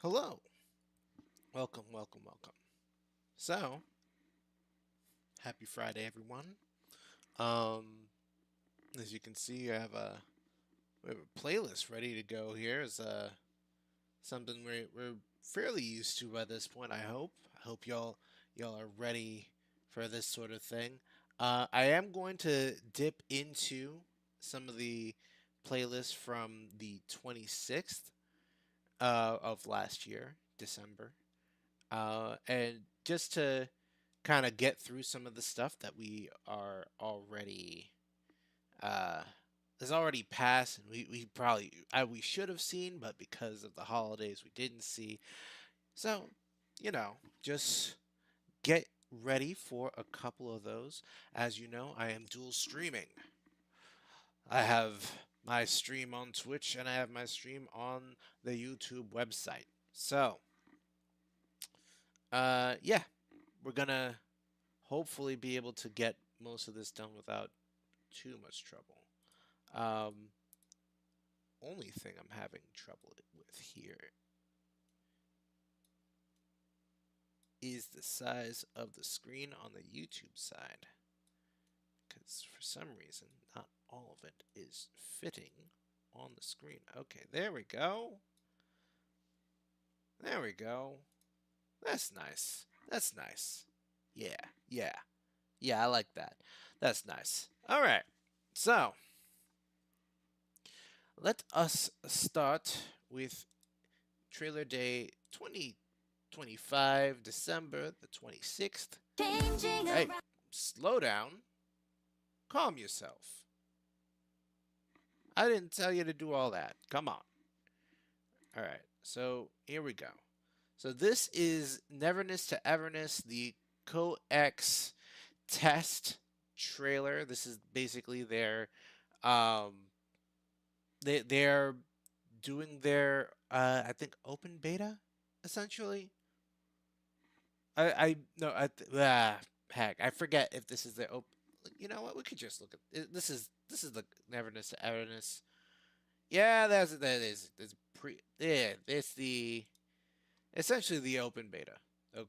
Hello. Welcome, welcome, welcome. So, happy Friday, everyone. Um, as you can see, we have a playlist ready to go here. It's something we're fairly used to by this point. I hope. I hope y'all are ready for this sort of thing. I am going to dip into some of the playlists from the 26th of last year, December. And just to kind of get through some of the stuff that we are already uh is already passed and we probably we should have seen, but because of the holidays we didn't see. So, just get ready for a couple of those. As you know, I am dual streaming. I have my stream on Twitch and I have my stream on the YouTube website. So, yeah, we're gonna hopefully be able to get most of this done without too much trouble. Um, Only thing I'm having trouble with here is the size of the screen on the YouTube side. Because for some reason, not all of it is fitting on the screen. Okay, there we go. There we go. That's nice. That's nice. Yeah, yeah. Yeah, I like that. That's nice. All right. So, let us start with Trailer Day 2025, December the 26th. Hey, slow down. Calm yourself. I didn't tell you to do all that. Come on. All right, so here we go. So this is Neverness to Everness, the CoX test trailer. This is basically their um they're doing their I think open beta essentially. I no I heck, I forget if this is the open. You know what? We could just look at this is the Neverness to Everness. Yeah, that's pre yeah, it's the essentially the open beta. So,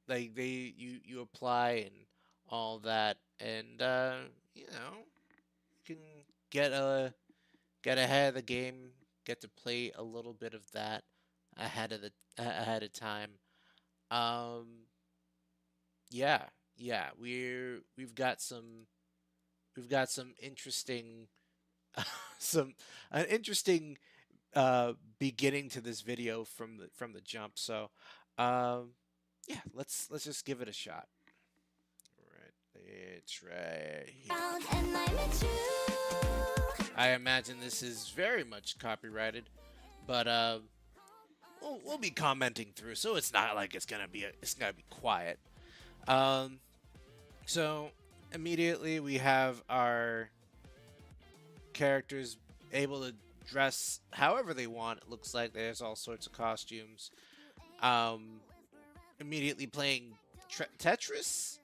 like you apply and all that, and you can get a get ahead of the game, get to play a little bit of that ahead of time. Um, yeah, yeah, we've got some interesting some an interesting beginning to this video from the jump. So, um, yeah, let's just give it a shot. All right, it's right here. I imagine this is very much copyrighted, but we'll be commenting through, so it's not like it's gonna be quiet. Um, so immediately we have our characters able to dress however they want. It looks like there's all sorts of costumes. Um, Immediately playing Tetris.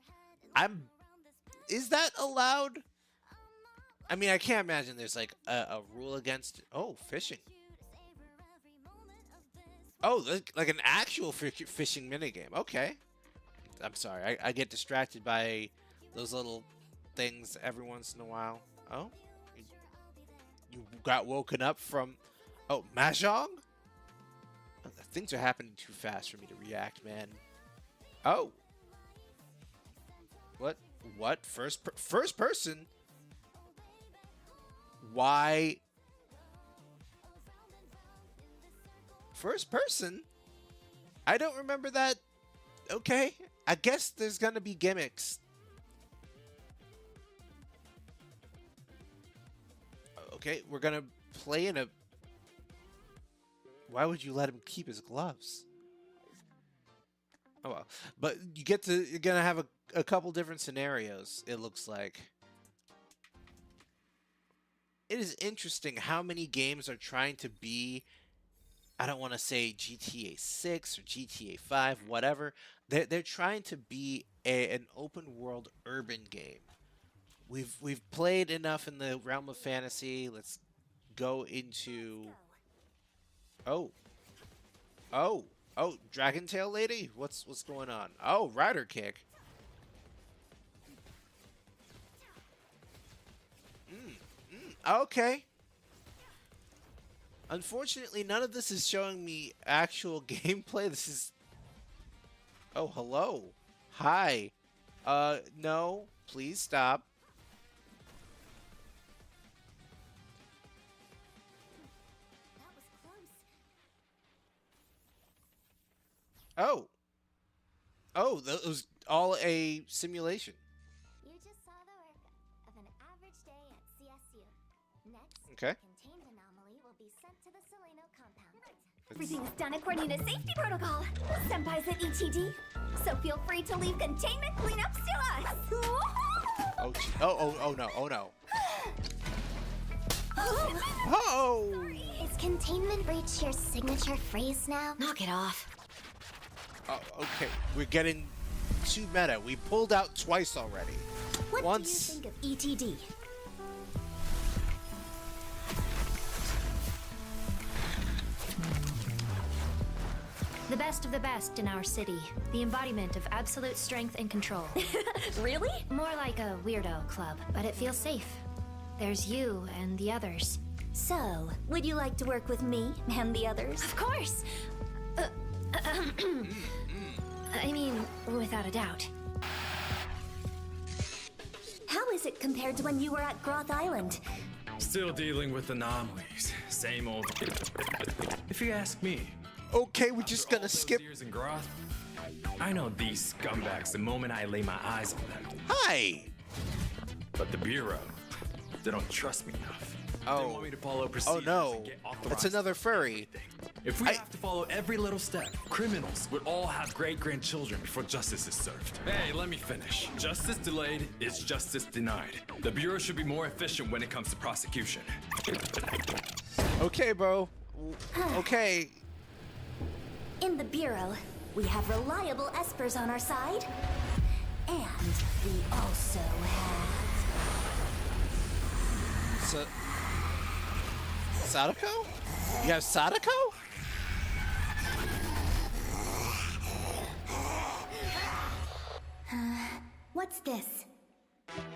I'm. Is that allowed? I mean, I can't imagine there's like a rule against. Oh, fishing. Oh, like an actual fishing minigame. Okay. I'm sorry. I get distracted by those little things every once in a while. Oh, you, you got woken up from. Oh, mahjong. Things are happening too fast for me to react, man. Oh, what? What? First person? Why? First person? I don't remember that. Okay, I guess there's gonna be gimmicks. Okay, we're gonna play in a. Why would you let him keep his gloves? Oh well, but you're gonna have a couple different scenarios. It looks like. It is interesting how many games are trying to be. I don't want to say GTA 6 or GTA 5, whatever. They're trying to be an open world urban game. We've played enough in the realm of fantasy. Let's go into. Oh, oh. Oh, Dragon Tail lady? What's going on? Oh, Rider Kick. Okay. Unfortunately, none of this is showing me actual gameplay. This is... Oh, hello. Hi. No. Please stop. That was close. Oh. Oh, that was all a simulation. You just saw the work of an average day at CSU. Next, Okay. the contained anomaly will be sent to the Soleno compound. That's- Everything's done according to safety protocol. Senpai's at ETD, so feel free to leave containment cleanups to us. Oh, oh no, oh no. Oh! Is containment breach your signature phrase now? Knock it off. Oh, okay, we're getting too meta. We pulled out twice already. What Once. do you think of ETD? The best of the best in our city. The embodiment of absolute strength and control. Really? More like a weirdo club, but it feels safe. There's you and the others. So, would you like to work with me and the others? Of course! I mean, without a doubt. How is it compared to when you were at Groth Island? Still dealing with anomalies. Same old. If you ask me. Okay, we're just after all gonna those skip. years in Groth, I know these scumbags the moment I lay my eyes on them. Hi! But the Bureau, they don't trust me enough. They Oh. want me to follow Oh procedures no. and get That's authorized another furry. If we I- have to follow every little step, criminals would all have great-grandchildren before justice is served. Hey, let me finish. Justice delayed is justice denied. The Bureau should be more efficient when it comes to prosecution. Okay, bro. Okay. In the Bureau, we have reliable espers on our side. And we also have... So, Sadako? You have Sadako? What's this?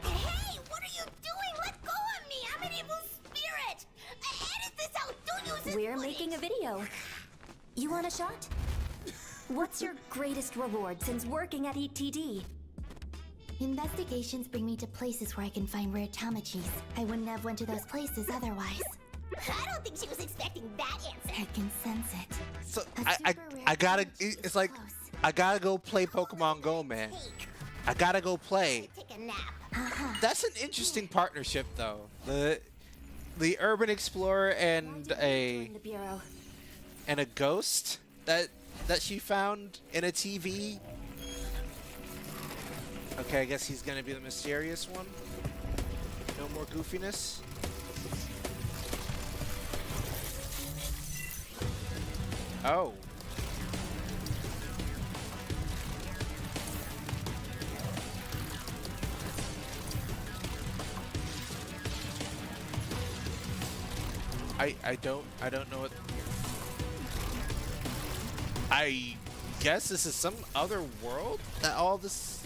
Hey, what are you doing? Let go of me! I'm an evil spirit! Edit this out! Don't use this We're footage. making a video. You want a shot? What's your greatest reward since working at ETD? Investigations bring me to places where I can find rare Tamagotchis. I wouldn't have went to those places otherwise. I don't think she was expecting that answer. I can sense it. So A I super rare I gotta. Tamagotchi is It's like close. I gotta go play Pokemon Go, man. I gotta go play. Take a nap. That's an interesting partnership, though. The urban explorer and a Join the Bureau. ghost that she found in a TV. Okay, I guess he's gonna be the mysterious one. No more goofiness. Oh. I don't know what. I guess this is some other world that all this.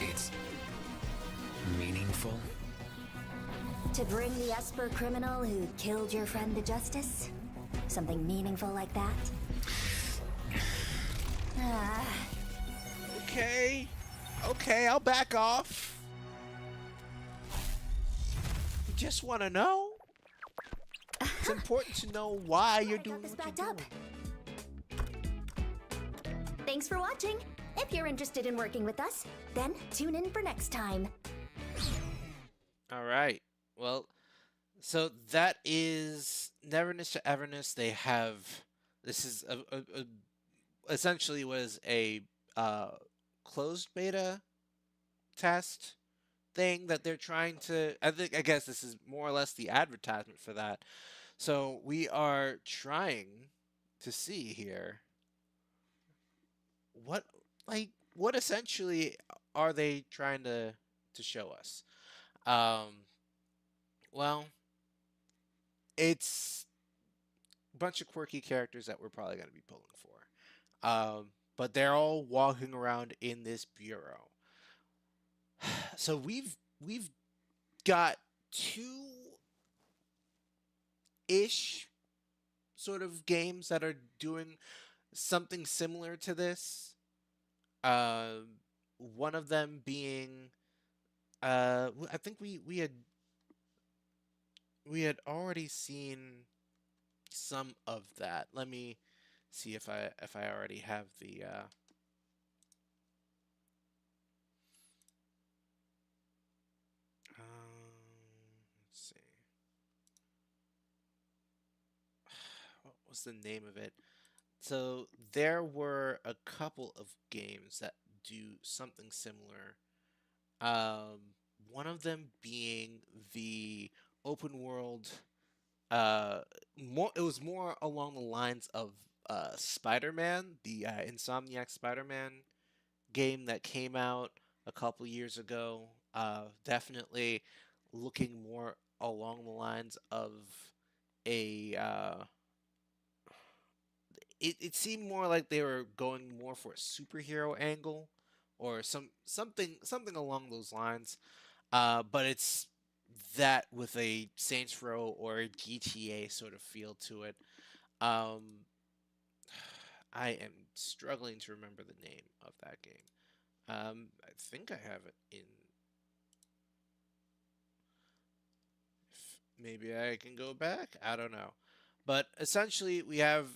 It's meaningful. To bring the Esper criminal who killed your friend to justice? Something meaningful like that? Ah, Okay. Okay, I'll back off. Just want to know. It's important to know why you're I doing got this what backed you're up. doing. Thanks for watching. If you're interested in working with us, then tune in for next time. All right. Well, so that is Neverness to Everness. They have this is essentially was a closed beta test thing that they're trying to. I guess this is more or less the advertisement for that. So we are trying to see here what essentially are they trying to show us? Um, well, it's a bunch of quirky characters that we're probably going to be pulling for. But they're all walking around in this bureau. So we've got two ish sort of games that are doing something similar to this. One of them being I think we had already seen some of that. Let me see if I already have the let's see. What was the name of it? So there were a couple of games that do something similar. One of them being the open world. More it was more along the lines of Spider-Man, the Insomniac Spider-Man game that came out a couple years ago. Definitely looking more along the lines of a it seemed more like they were going more for a superhero angle or something along those lines. But it's that with a Saints Row or a GTA sort of feel to it. Um, I am struggling to remember the name of that game. I think I have it in. Maybe I can go back. I don't know. But essentially, we have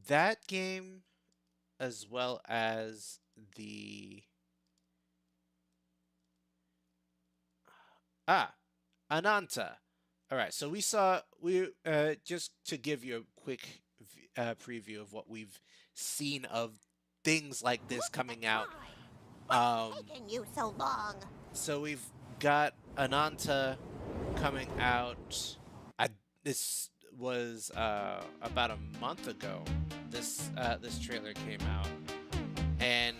that game as well as the Ananta. All right, so we just to give you a quick preview of what we've seen of things like this coming out. What's taking you so long? So we've got Ananta coming out. This was about a month ago. This trailer came out, and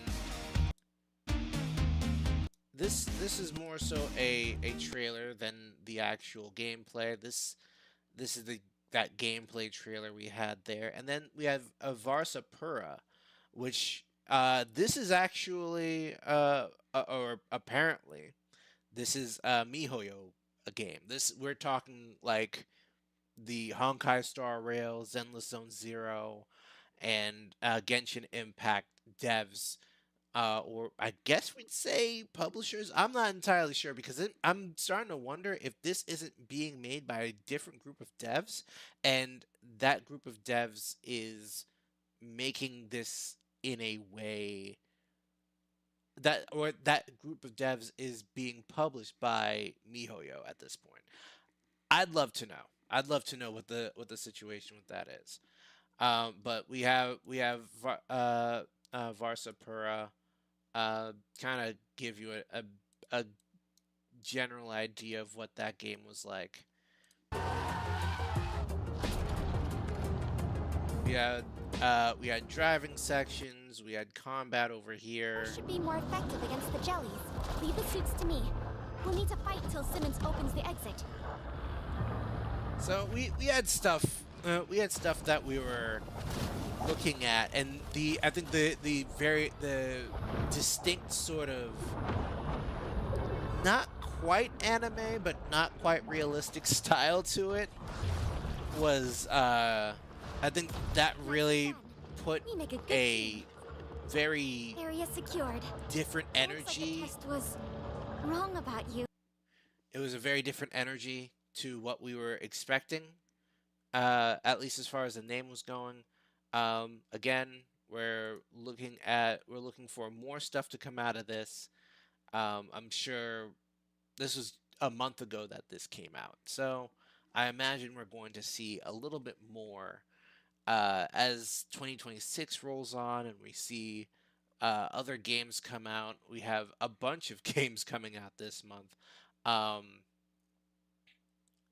this is more so a trailer than the actual gameplay. This is that gameplay trailer we had there, and then we have a Varsapura, which this is actually or apparently this is MiHoYo a game. This we're talking like the Honkai Star Rail, Zenless Zone Zero, and Genshin Impact devs, or I guess we'd say publishers. I'm not entirely sure because I'm starting to wonder if this isn't being made by a different group of devs, and that group of devs is making this in a way that group of devs is being published by MiHoYo at this point. I'd love to know. I'd love to know what the situation with that is. But we have Varsapura. Kind of give you a general idea of what that game was like. We had driving sections. We had combat over here. We should be more effective against the jellies. Leave the suits to me. We'll need to fight till Simmons opens the exit. So we had stuff. We had stuff that we were looking at, and I think the distinct sort of not quite anime but not quite realistic style to it was I think that really put We make a good a very Area secured. different Looks like the energy. test was wrong about you. It was a very different energy to what we were expecting, at least as far as the name was going. Again, we're looking for more stuff to come out of this. I'm sure this was a month ago that this came out, so I imagine we're going to see a little bit more as 2026 rolls on and we see other games come out. We have a bunch of games coming out this month. Um,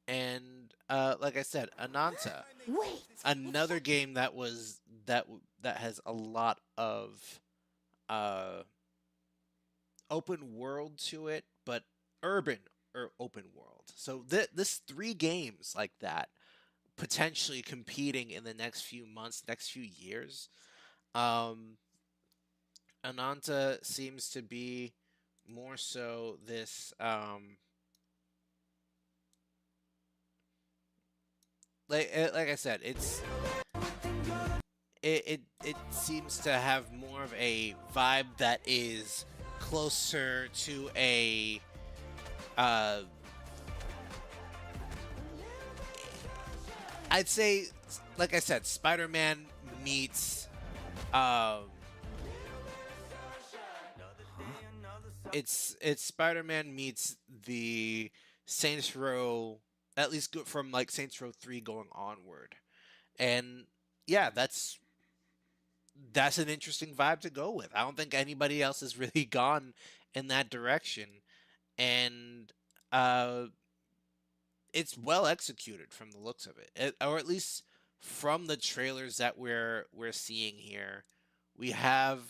and like I said, Ananta, Wait. another game that has a lot of open world to it, but urban or open world. So this 3 games like that potentially competing in the next few months, next few years. Um, Ananta seems to be more so this like I said, it seems to have more of a vibe that is closer to a I'd say, like I said, Spider-Man meets it's Spider-Man meets the Saints Row, at least from like Saints Row 3 going onward. And yeah, that's an interesting vibe to go with. I don't think anybody else has really gone in that direction. And uh it's well executed from the looks of it. Or at least from the trailers that we're seeing here. We have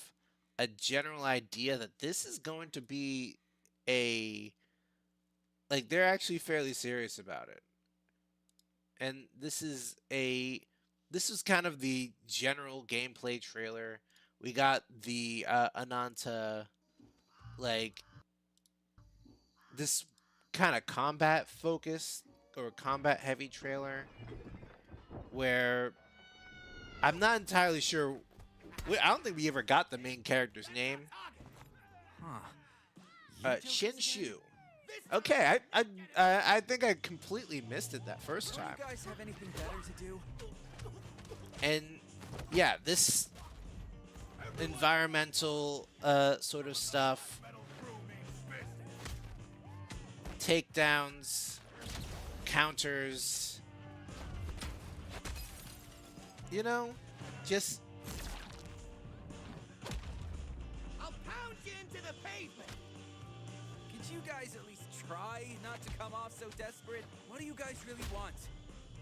a general idea that this is going to be a like they're actually fairly serious about it. And this is kind of the general gameplay trailer. We got the Ananta like this kind of combat focused or combat heavy trailer where I'm not entirely sure. I don't think we ever got the main character's name. Shin Shu. Okay, I think I completely missed it that first time. You guys have anything better to do? And yeah, this environmental sort of stuff, takedowns, counters, you know, just I'll pound you into the pavement. Could you guys at least try not to come off so desperate? What do you guys really want?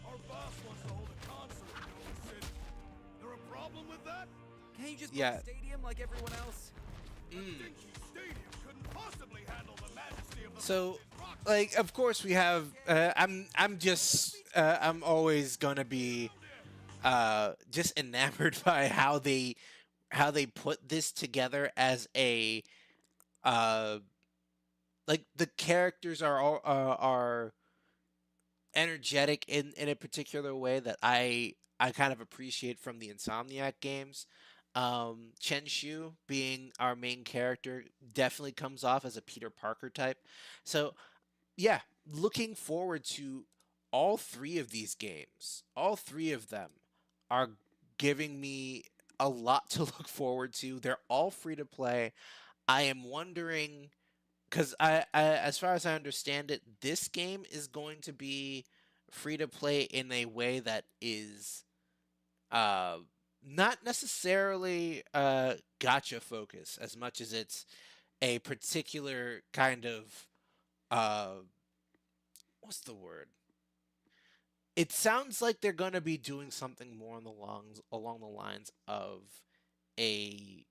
Our boss wants to hold a concert in Old City. There a problem with that? Can't you just Yeah. book a stadium like everyone else? Dinky Stadium couldn't possibly handle the majesty of the so rock. like of course we have I'm always gonna be just enamored by how they put this together as a like the characters are all are energetic in a particular way that I kind of appreciate from the Insomniac games. Chen Shu being our main character definitely comes off as a Peter Parker type. So yeah, looking forward to all 3 of these games. All 3 of them are giving me a lot to look forward to. They're all free to play. I am wondering because as far as I understand it, this game is going to be free to play in a way that is not necessarily gotcha focus as much as it's a particular kind of what's the word? It sounds like they're gonna be doing something more along the lines of a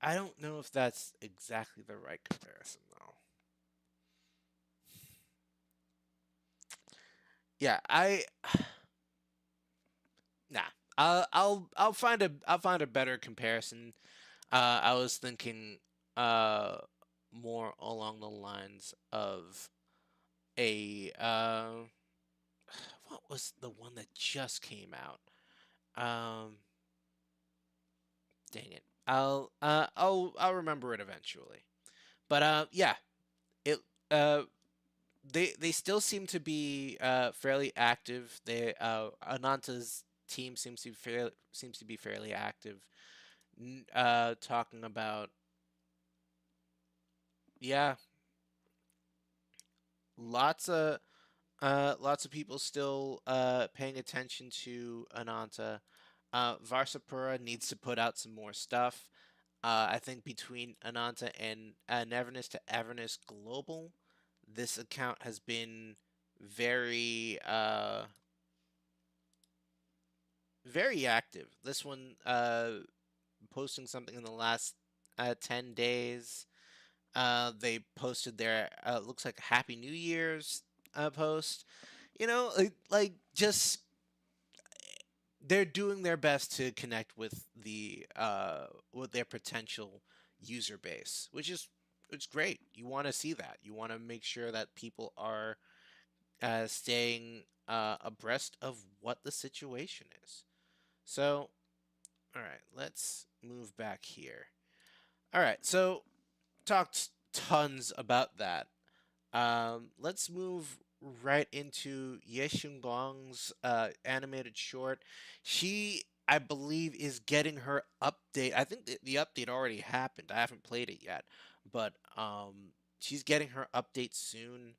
I don't know if that's exactly the right comparison though. Yeah, nah. I'll find a better comparison. I was thinking more along the lines of a what was the one that just came out? Dang it. I'll remember it eventually. But yeah, it they still seem to be fairly active. Ananta's team seems to be fairly active. Talking about yeah, lots of people still paying attention to Ananta. Varsapura needs to put out some more stuff. I think between Ananta and Neverness to Avernus Global, this account has been very very active. This one posting something in the last 10 days. They posted their looks like Happy New Year's post. You know, just they're doing their best to connect with their potential user base, which is it's great. You want to see that. You want to make sure that people are staying abreast of what the situation is. So, all right, let's move back here. All right, so talked tons about that. Let's move right into Ye Xinguang's animated short. She, I believe, is getting her update. I think the update already happened. I haven't played it yet, but she's getting her update soon,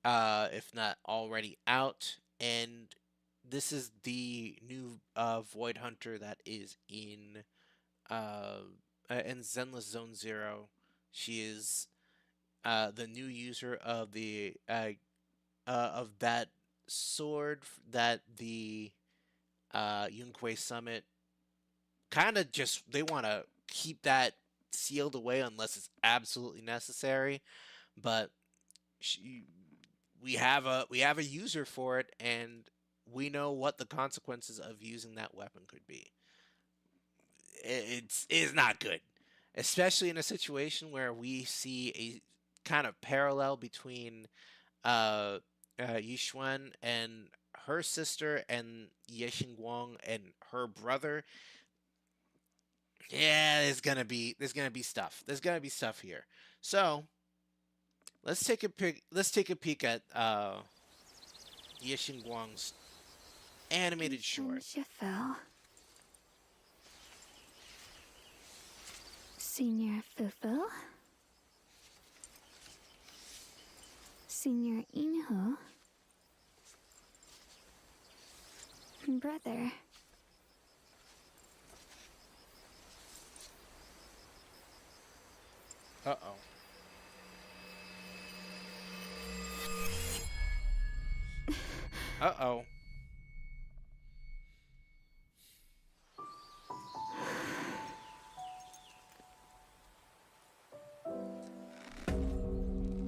if not already out. And this is the new Void Hunter that is in Zenless Zone Zero. She is the new user of that sword that the Yunque Summit kind of just they want to keep that sealed away unless it's absolutely necessary. But we have a user for it, and we know what the consequences of using that weapon could be. It's not good, especially in a situation where we see a kind of parallel between Yixuan and her sister and Ye Xinguang and her brother. Yeah, there's gonna be stuff. There's gonna be stuff here. So let's take a peek at Ye Xinguang's animated short. Senior Fufu, Senior Inhu, brother. Uh-oh. Uh-oh.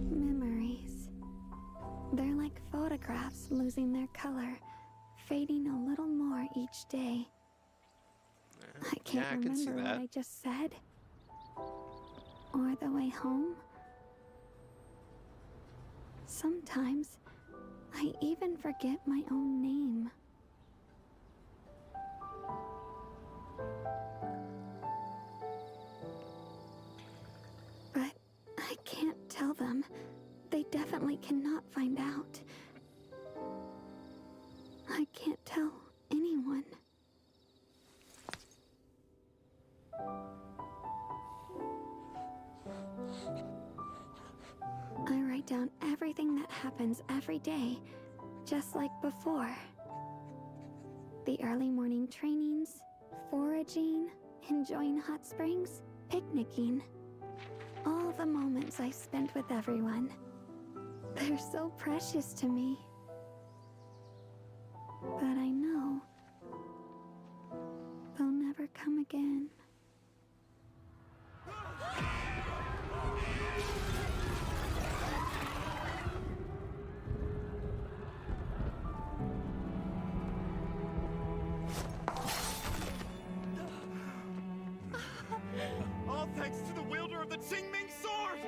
Memories. They're like photographs losing their color, fading a little more each day. I can't I can see remember what that. I just said. Or the way home. Sometimes, I even forget my own name. But I can't tell them. They definitely cannot find out. I can't tell anyone. I write down everything that happens every day, just like before. The early morning trainings, foraging, enjoying hot springs, picnicking. All the moments I spent with everyone. They're so precious to me. But I know they'll never come again. All thanks to the wielder of the Qingming sword!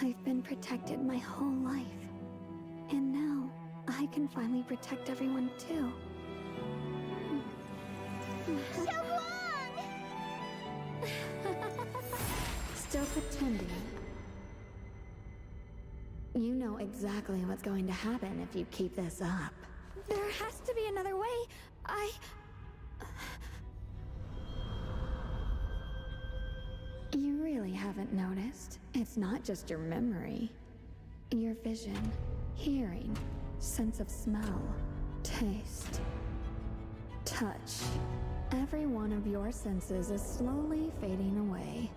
I've been protected my whole life. And now, I can finally protect everyone too. Still pretending. You know exactly what's going to happen if you keep this up. There has to be another way. You really haven't noticed. It's not just your memory. Your vision, hearing, sense of smell, taste, touch. Every one of your senses is slowly fading away.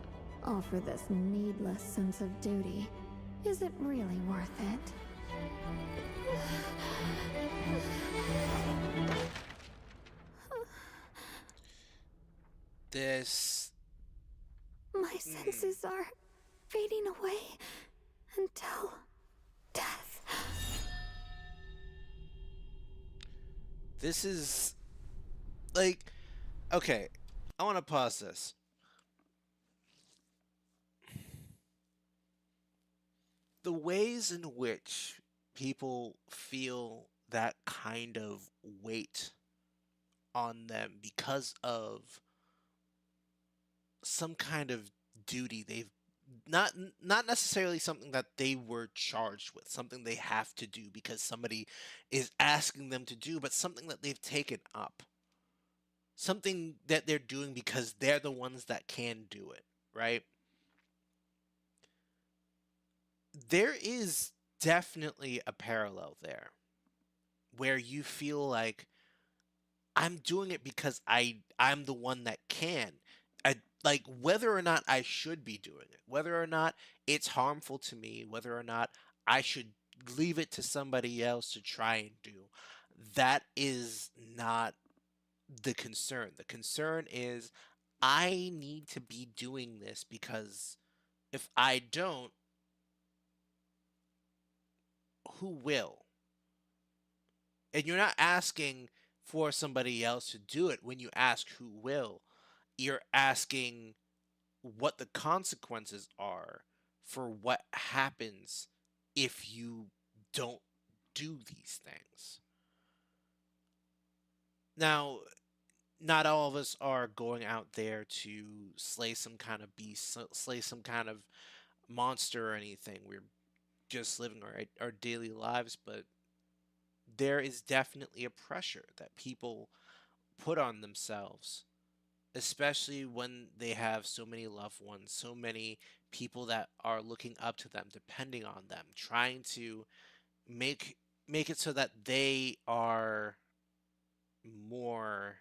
All for this needless sense of duty. Is it really worth it? This. My senses are fading away until death. This is like, okay, I want to pause this. The ways in which people feel that kind of weight on them because of some kind of duty they've not necessarily something that they were charged with, something they have to do because somebody is asking them to do, but something that they've taken up. Something that they're doing because they're the ones that can do it, right? There is definitely a parallel there where you feel like I'm doing it because I'm the one that can. Like whether or not I should be doing it, whether or not it's harmful to me, whether or not I should leave it to somebody else to try and do, that is not the concern. The concern is I need to be doing this because if I don't, who will? And you're not asking for somebody else to do it when you ask who will. You're asking what the consequences are for what happens if you don't do these things. Now, not all of us are going out there to slay some kind of beast, slay some kind of monster or anything. We're just living our daily lives, but there is definitely a pressure that people put on themselves, especially when they have so many loved ones, so many people that are looking up to them, depending on them, trying to make it so that they are more,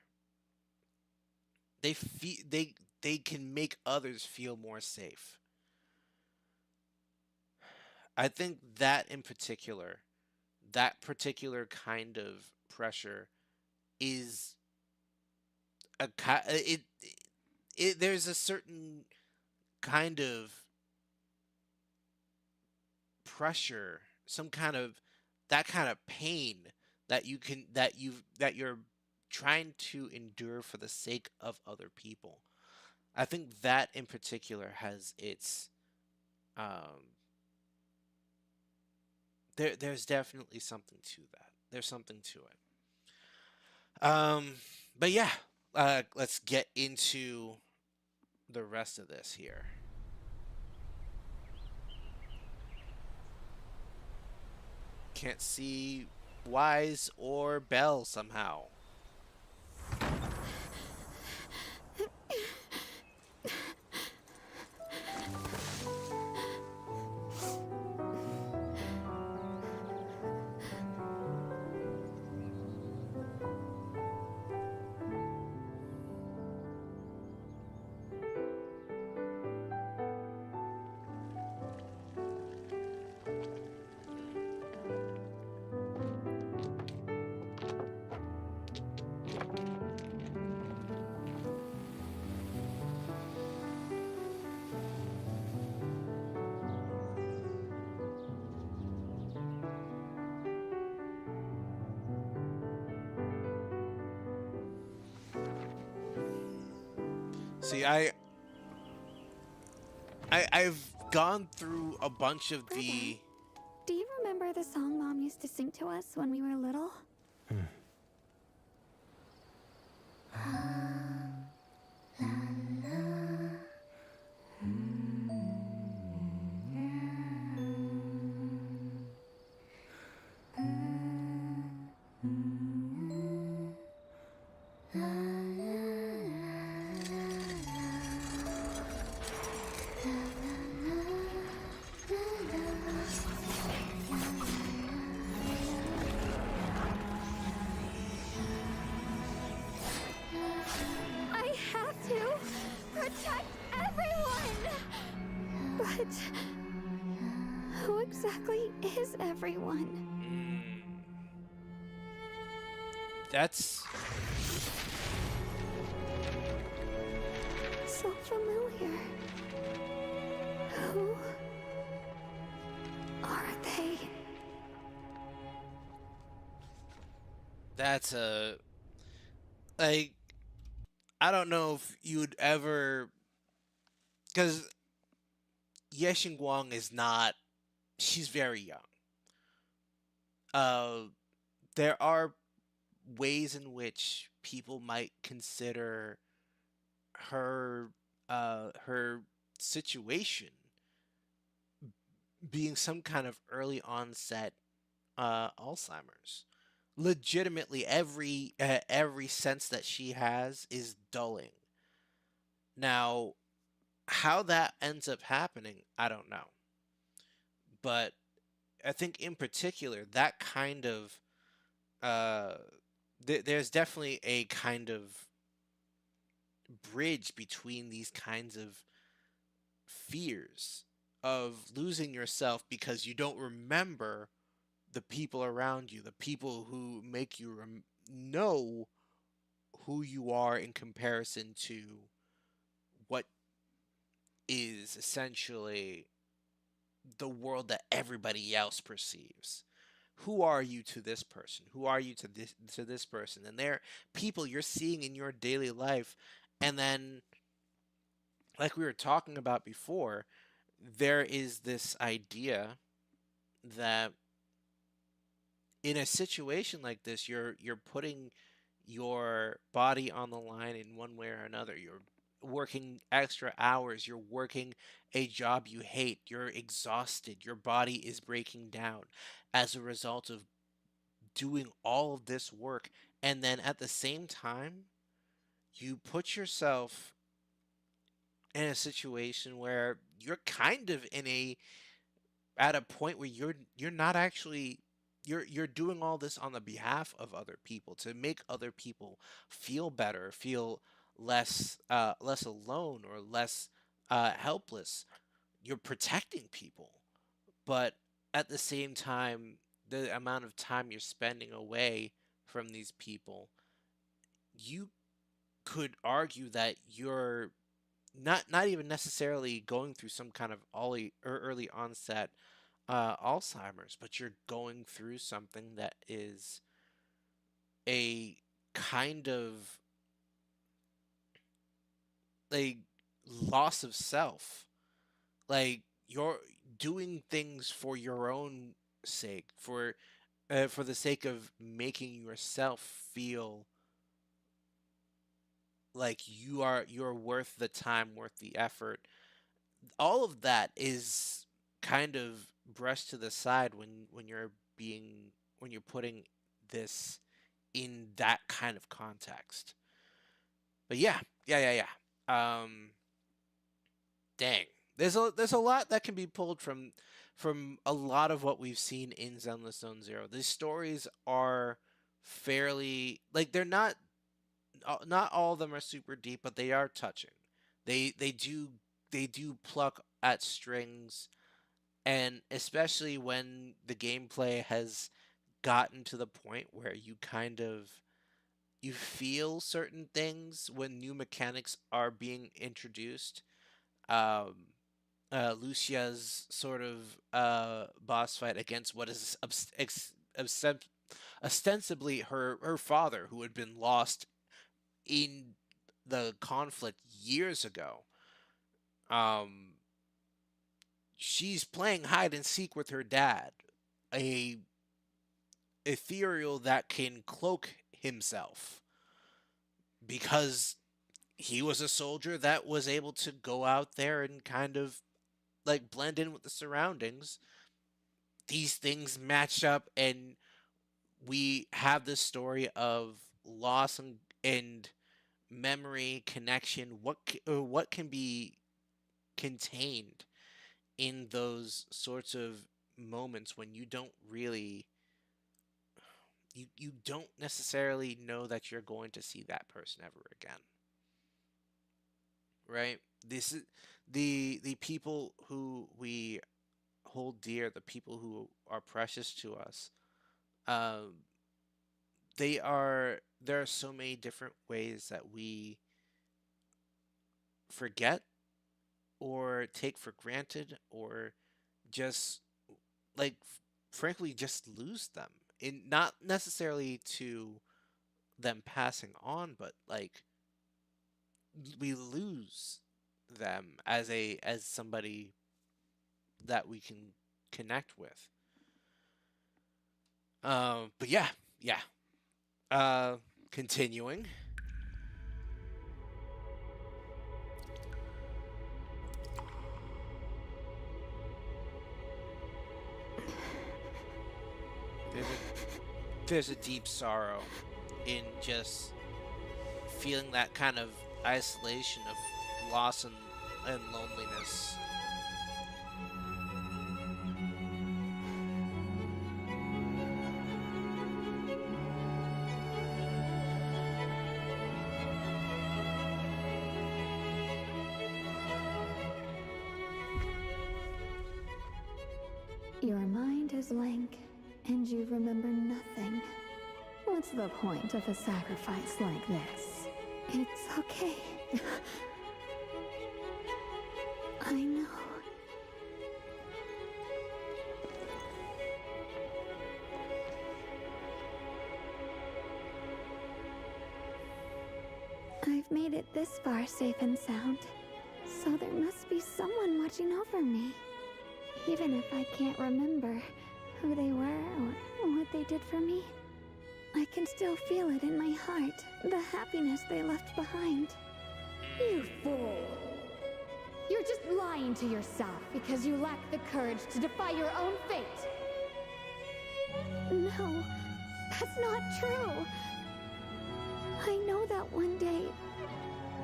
they can make others feel more safe. I think that in particular, that particular kind of pressure is there's a certain kind of pressure, some kind of that kind of pain that you're trying to endure for the sake of other people. I think that in particular has its there's definitely something to that. There's something to it. But yeah, let's get into the rest of this here. Can't see Wise or Belle somehow. See, I've gone through a bunch of the... Do you remember the song Mom used to sing to us when we were little? I have to protect everyone! But who exactly is everyone? That's a like I don't know if you'd ever because Yeshin Guang is not she's very young. Uh there are ways in which people might consider her situation being some kind of early onset Alzheimer's. Legitimately, every sense that she has is dulling. Now, how that ends up happening, I don't know. But I think in particular, that kind of uh, there's definitely a kind of bridge between these kinds of fears of losing yourself because you don't remember the people around you, the people who make you know who you are in comparison to what is essentially the world that everybody else perceives. Who are you to this person? Who are you to this person? And they're people you're seeing in your daily life, and then, like we were talking about before, there is this idea that in a situation like this, you're putting your body on the line in one way or another. You're working extra hours, you're working a job you hate, you're exhausted, your body is breaking down as a result of doing all of this work. And then at the same time, you put yourself in a situation where you're kind of in a at a point where you're not actually you're doing all this on the behalf of other people to make other people feel better, feel less alone or less helpless. You're protecting people, but at the same time, the amount of time you're spending away from these people, you could argue that you're not even necessarily going through some kind of early onset Alzheimer's, but you're going through something that is a kind of like loss of self. Like you're doing things for your own sake, for the sake of making yourself feel like you're worth the time, worth the effort. All of that is kind of brushed to the side when you're putting this in that kind of context. But yeah. Dang. There's a lot that can be pulled from a lot of what we've seen in Zenless Zone Zero. These stories are fairly like they're not all of them are super deep, but they are touching. They do pluck at strings, and especially when the gameplay has gotten to the point where you feel certain things when new mechanics are being introduced. Um, Lucia's sort of boss fight against what is ostensibly her father, who had been lost in the conflict years ago. Um, she's playing hide and seek with her dad, a ethereal that can cloak himself because he was a soldier that was able to go out there and kind of like blend in with the surroundings. These things match up, and we have this story of loss and memory connection. What can be contained in those sorts of moments when you don't necessarily know that you're going to see that person ever again, right? This is the people who we hold dear, the people who are precious to us. Um, there are so many different ways that we forget or take for granted or just like frankly just lose them, in not necessarily to them passing on, but like we lose them as somebody that we can connect with. But yeah, yeah. Continuing. There's a deep sorrow in just feeling that kind of isolation of loss and loneliness. Your mind is blank, and you remember nothing. What's the point of a sacrifice like this? It's okay. I know. I've made it this far safe and sound, so there must be someone watching over me. Even if I can't remember who they were or what they did for me, I can still feel it in my heart, the happiness they left behind. You fool! You're just lying to yourself because you lack the courage to defy your own fate! No, that's not true. I know that one day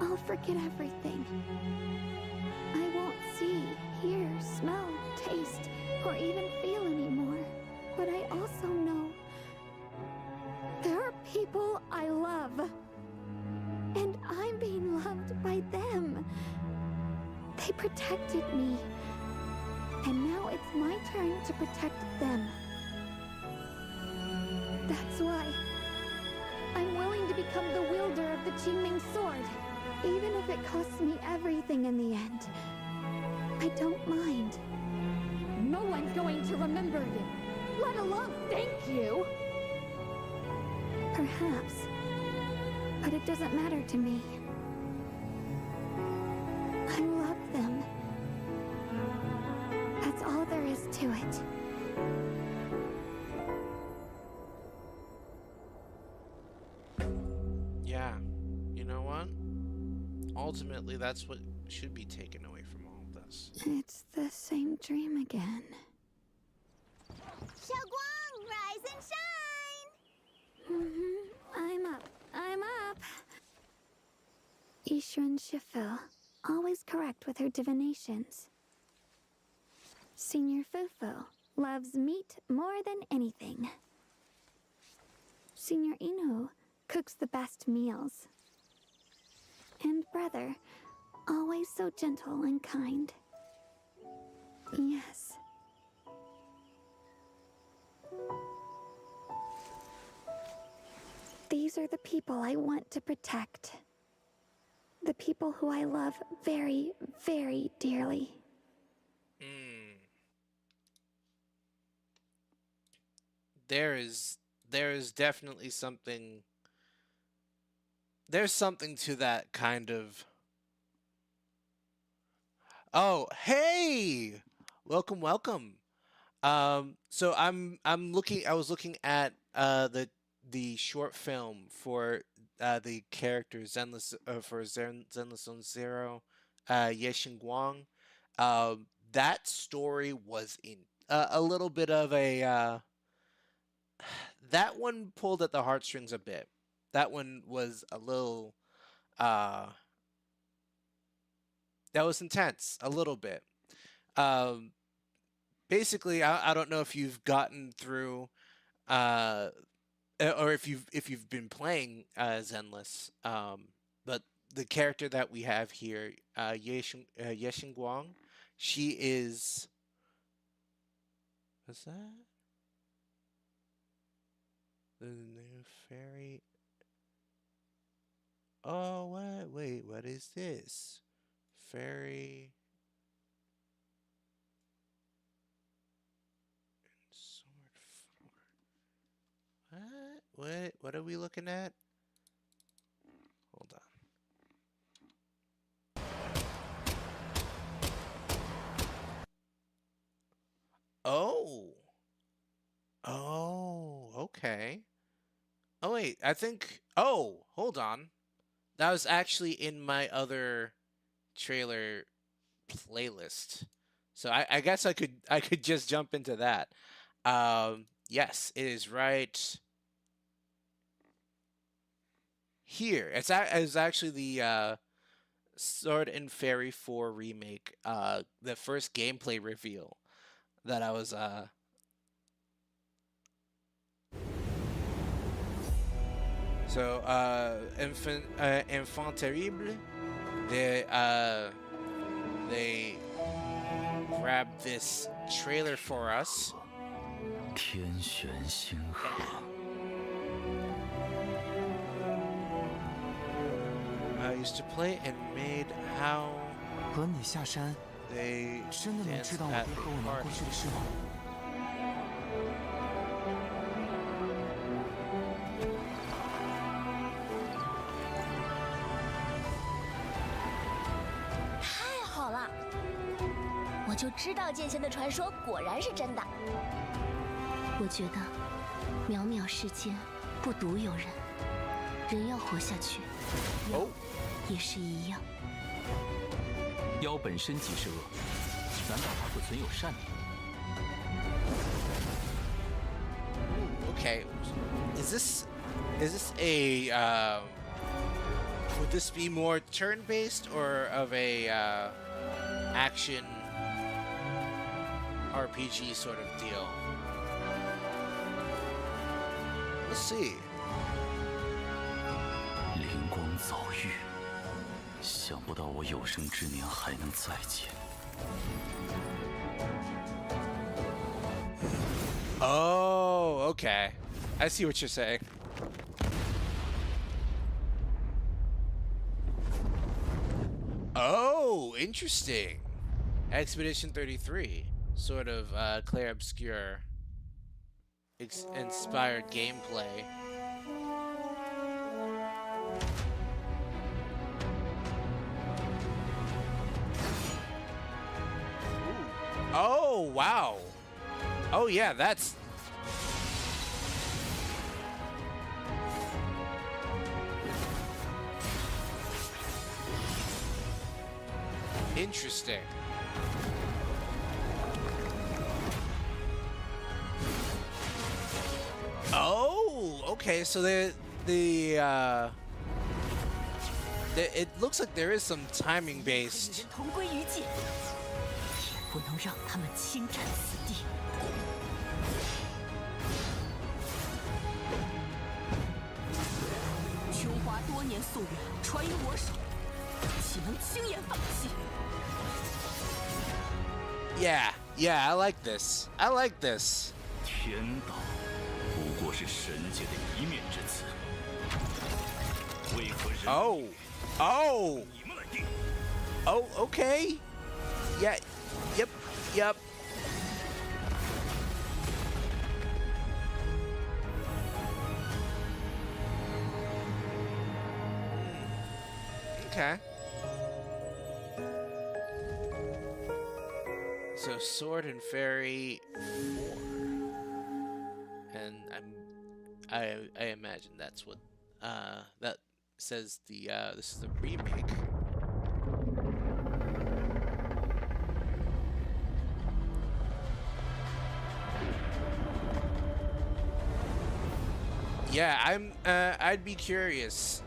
I'll forget everything. I won't see, hear, smell, taste, or even feel anymore. But I also know there are people I love. And I'm being loved by them. They protected me. And now it's my turn to protect them. That's why I'm willing to become the wielder of the Qingming sword. Even if it costs me everything in the end. I don't mind. No one's going to remember you, let alone thank you! Perhaps. But it doesn't matter to me. I love them. That's all there is to it. Yeah. You know what? Ultimately, that's what should be taken away from all of this. It's the same dream again. Xiaoguang, rise and shine! I'm up. I'm up. Yishuan Shifu, always correct with her divinations. Senior Fufu loves meat more than anything. Senior Inu cooks the best meals. And brother, always so gentle and kind. Yes. These are the people I want to protect. The people who I love very, very dearly. There is definitely something. There's something to that kind of. Oh, hey! Welcome, welcome. So I was looking at the short film for the character Zenless for Zenless Zone Zero, Ye Xingguang. That story was in a little bit of a that one pulled at the heartstrings a bit. That one was a little that was intense a little bit. Um, Basically, I don't know if you've gotten through or if you've been playing Zenless, but the character that we have here, Ye Xingguang, she is. What's that? The new fairy. Oh, what? Wait, what is this? Fairy. Sword 4. What? What are we looking at? Okay. Oh wait, I think. Oh, hold on. That was actually in my other trailer playlist. So I guess I could just jump into that. Yes, it is right here. It's actually the Sword and Fairy 4 remake. The first gameplay reveal that I was So, Enfant Terrible, they grabbed this trailer for us. 天玄星河， I used to play and made how 和你下山， they 真的能 danced 知道我 at 爹和 the 我娘 party. 过去的事吗？ 太好了，我就知道剑仙的传说果然是真的。我觉得，渺渺世间不独有人，人要活下去，哦，也是一样。妖本身即是恶，难道还会存有善念？ Okay, is this a would this be more turn-based or of a action RPG sort of deal? Let's see. 灵光早遇，想不到我有生之年还能再见。 Oh, okay. I see what you're saying. Oh, interesting. Expedition 33. Sort of Claire Obscure inspired gameplay. Ooh. Oh, wow. Oh yeah, that's interesting. Oh, okay. So it looks like there is some timing based. 同归于尽，也不能让他们侵占此地。 琼华多年夙愿传于我手，岂能轻言放弃？ Yeah, I like this. I like this. 天道不过是神界的一面之词，为何人 Oh, oh, 你们来定？ oh. Okay. Yeah. Yep. Okay. So Sword and Fairy 4, and I imagine that's what that says. The this is the remake. Yeah, I'd be curious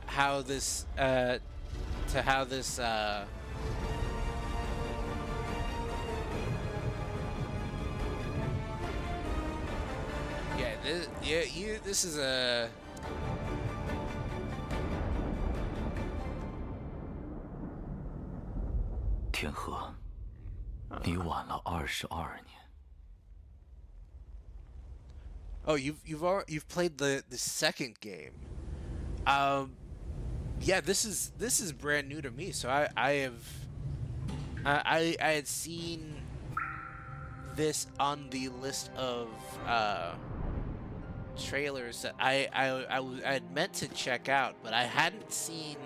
how this this is a 天河，你晚了22年。 Oh, you've played the second game. Yeah, this is brand new to me. So I had seen this on the list of trailers that I had meant to check out, but I hadn't seen.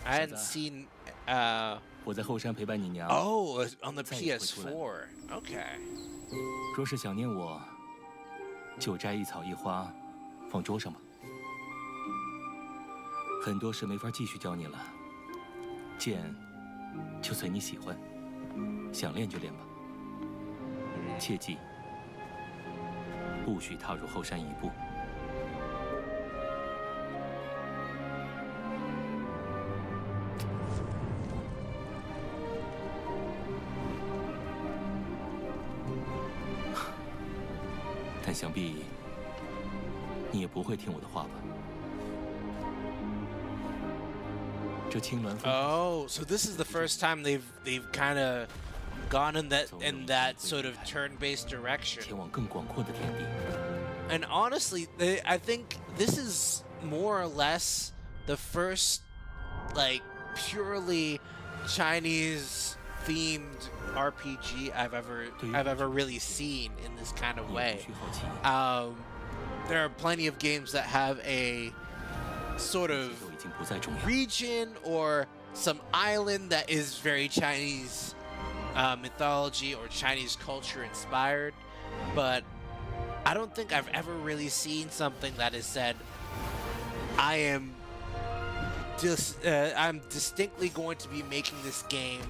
I hadn't seen 我在后山陪伴你娘。 Oh, on the 再也不会出来。 PS4. Okay. 若是想念我，就摘一草一花，放桌上吧。很多事没法继续教你了，剑就随你喜欢，想练就练吧。切记，不许踏入后山一步。 但想必你也不会听我的话吧？这青鸾峰 Oh, so this is the first time they've kind of gone in that sort of turn-based direction. 前往更广阔的天地。 And honestly, I think this is more or less the first, like, purely Chinese-themed RPG I've ever really seen in this kind of 你 way. 不需好奇， There are plenty of games that have a sort of 都已经不再重要。 region or some island that is very Chinese mythology or Chinese culture inspired, but I don't think I've ever really seen something that has said, I'm distinctly going to be making this game,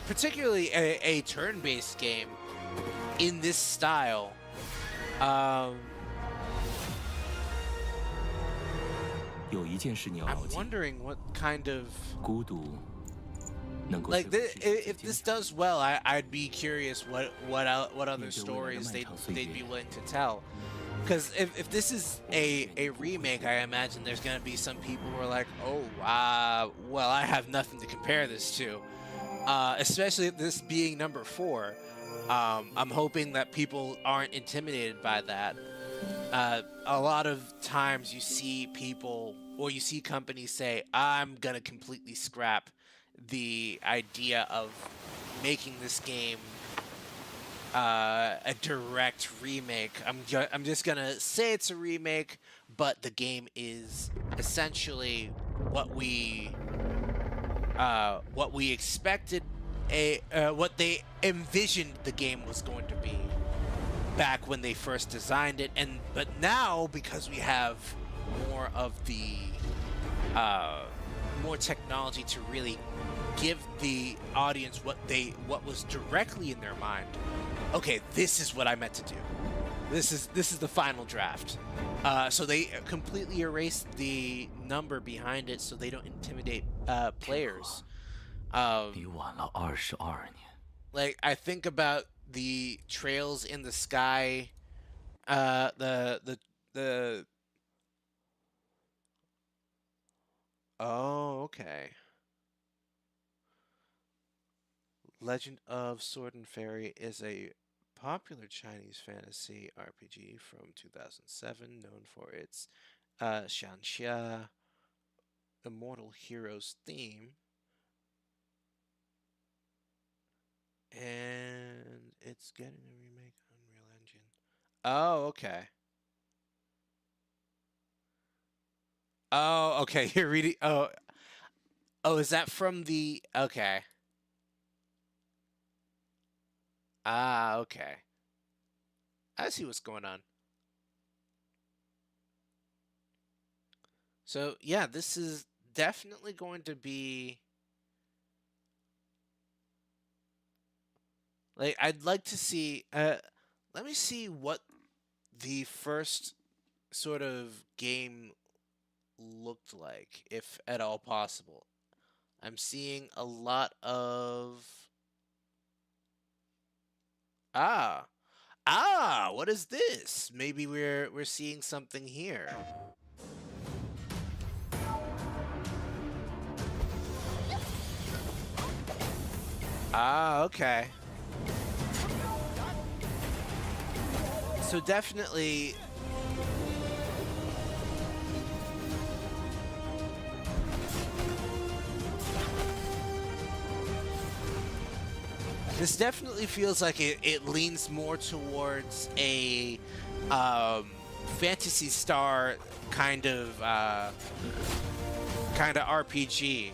particularly a turn-based game, in this style. 有一件事你要牢 I'm 记， wondering what kind of 孤独能够 like 说服世界 if 坚 this 强 does well, I'd be curious what other stories they'd be willing to tell. Because if this is a remake, I imagine there's gonna be some people who are like, oh, well, I have nothing to compare this to. Especially this being number 4. I'm hoping that people aren't intimidated by that. A lot of times you see people or you see companies say, I'm gonna completely scrap the idea of making this game a direct remake. I'm just gonna say it's a remake, but the game is essentially what we expected, what they envisioned the game was going to be back when they first designed it, but now because we have more of the more technology to really give the audience what was directly in their mind. Okay, this is what I meant to do. This is the final draft. So they completely erased the number behind it, so they don't intimidate players. 比晚了22年。 Like I think about the trails in the sky, the oh, okay. Legend of Sword and Fairy is a popular Chinese fantasy RPG from 2007, known for its Xianxia Immortal Heroes theme. And it's getting a remake on Unreal Engine. Oh, okay. Oh, okay. You're reading. Oh, is that from the? Okay. Ah, okay. I see what's going on. So yeah, this is definitely going to be. Like, I'd like to see, let me see what the first sort of game looked like, if at all possible. I'm seeing a lot of... what is this? Maybe we're seeing something here. Okay. So definitely this definitely feels like it leans more towards a Phantasy Star kind of kind of RPG,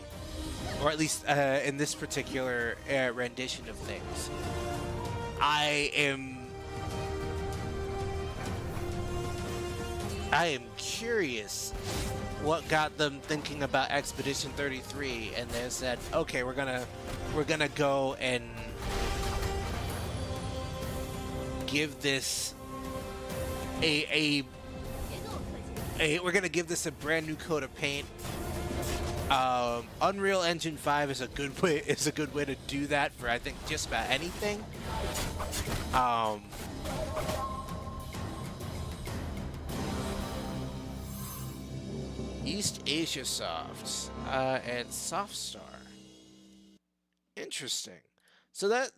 or at least in this particular rendition of things. I am curious what got them thinking about Expedition 33, and they said, okay, we're gonna go and give this we're gonna give this a brand new coat of paint. Unreal Engine 5 is a good way to do that for, I think, just about anything. East Asia Soft and Softstar. Interesting. So that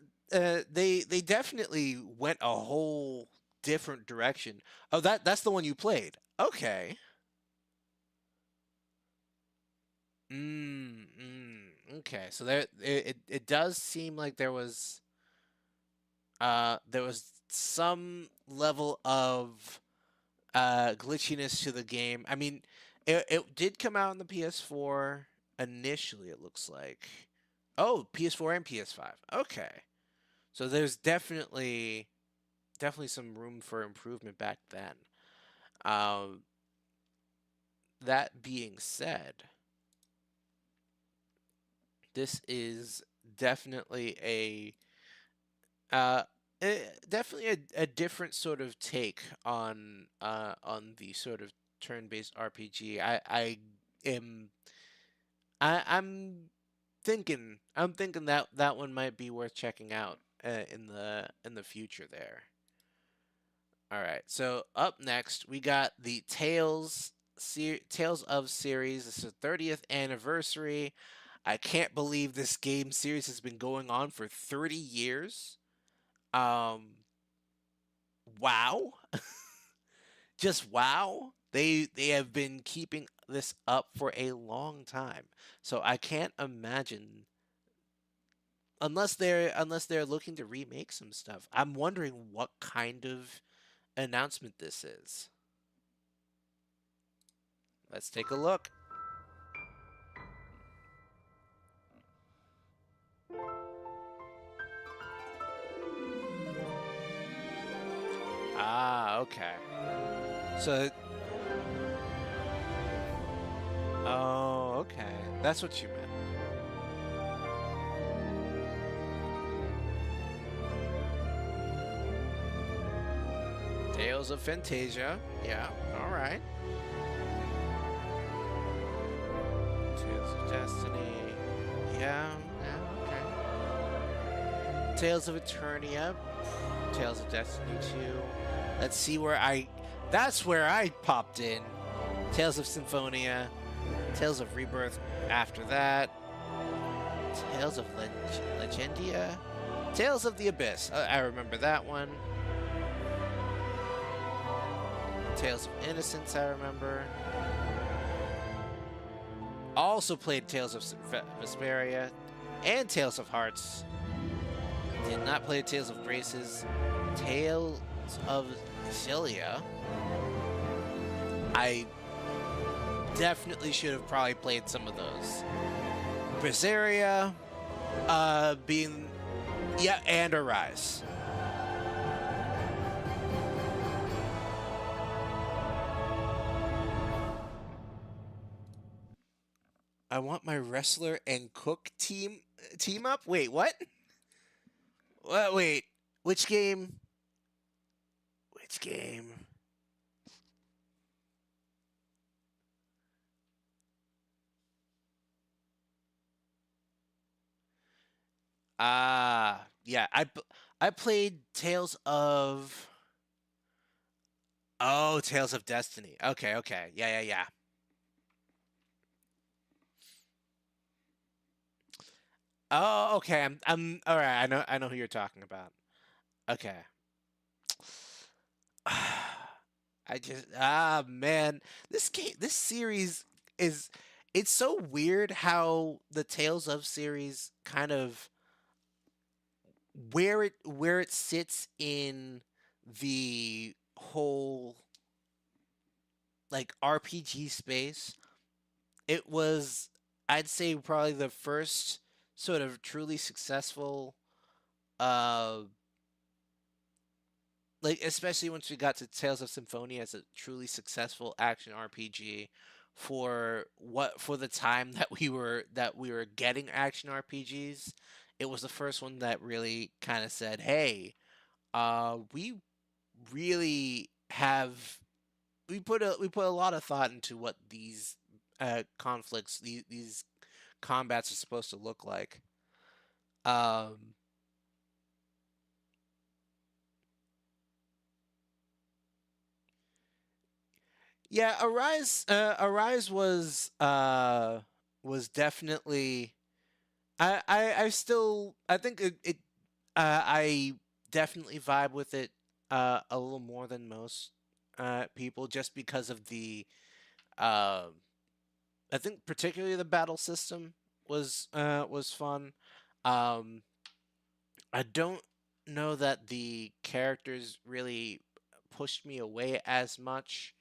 they definitely went a whole different direction. Oh, that's the one you played. Okay. Okay. So it does seem like there was some level of glitchiness to the game. I mean, it did come out on the PS4 initially, it looks like. Oh, PS4 and PS5. Okay. So there's definitely some room for improvement back then. That being said, this is definitely a different sort of take on the sort of turn-based RPG. I'm thinking that one might be worth checking out in the future there. All right, so up next we got the Tales of series. This is the 30th anniversary. I can't believe this game series has been going on for 30 years. Wow. Just wow. They have been keeping this up for a long time. So I can't imagine, unless they're looking to remake some stuff. I'm wondering what kind of announcement this is. Let's take a look. Ah, okay. So, oh, okay. That's what you meant. Tales of Fantasia. Yeah, all right. Tales of Destiny. Yeah, okay. Tales of Eternia. Tales of Destiny 2. Let's see that's where I popped in. Tales of Symphonia. Tales of Rebirth after that. Tales of Legendia. Tales of the Abyss. I remember that one. Tales of Innocence, I remember. Also played Tales of Vesperia and Tales of Hearts. Did not play Tales of Graces. Tales of Xillia. I definitely should have probably played some of those. Berseria, and Arise. I want my wrestler and cook team up? Wait, what? Wait, which game? Which game? Yeah, I played Tales of... Oh, Tales of Destiny. Okay. Yeah. Oh, okay. I'm all right. I know who you're talking about. Okay. Man, this series it's so weird how the Tales of series kind of where it sits in the whole like RPG space it was, I'd say, probably the first sort of truly successful, uh, like especially once we got to Tales of Symphonia as a truly successful action RPG for the time that we were getting action RPGs. It was the first one that really kind of said, "Hey, we really have we put a lot of thought into what these conflicts, these combats are supposed to look like." Um, yeah, Arise was definitely I still I think I definitely vibe with it a little more than most people just because of the uh, I think particularly the battle system was fun. Um, I don't know that the characters really pushed me away as much,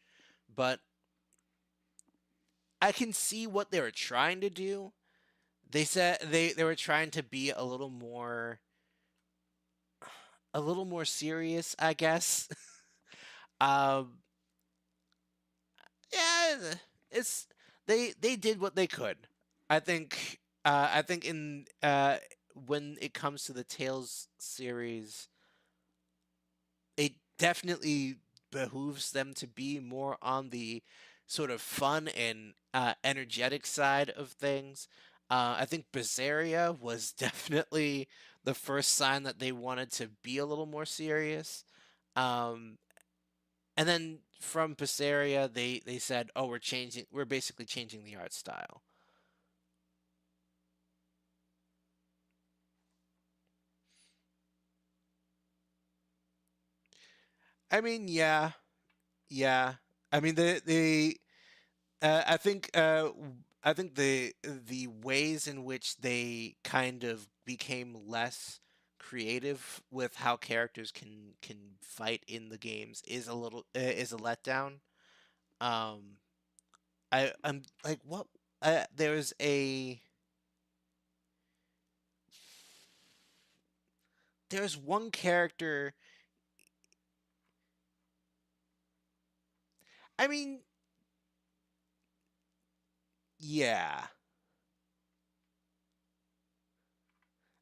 but I can see what they were trying to do. They said they were trying to be a little more serious, I guess. um, yeah, it's they did what they could. I think in when it comes to the Tales series, it definitely behooves them to be more on the sort of fun and energetic side of things. I think Berseria was definitely the first sign that they wanted to be a little more serious. Um, and then from Berseria, they said, "Oh, we're basically changing the art style." I mean, yeah, yeah. I mean, I think the ways in which they kind of became less creative with how characters can fight in the games is a letdown. Um, I'm like what there's a there's one character. I mean, yeah.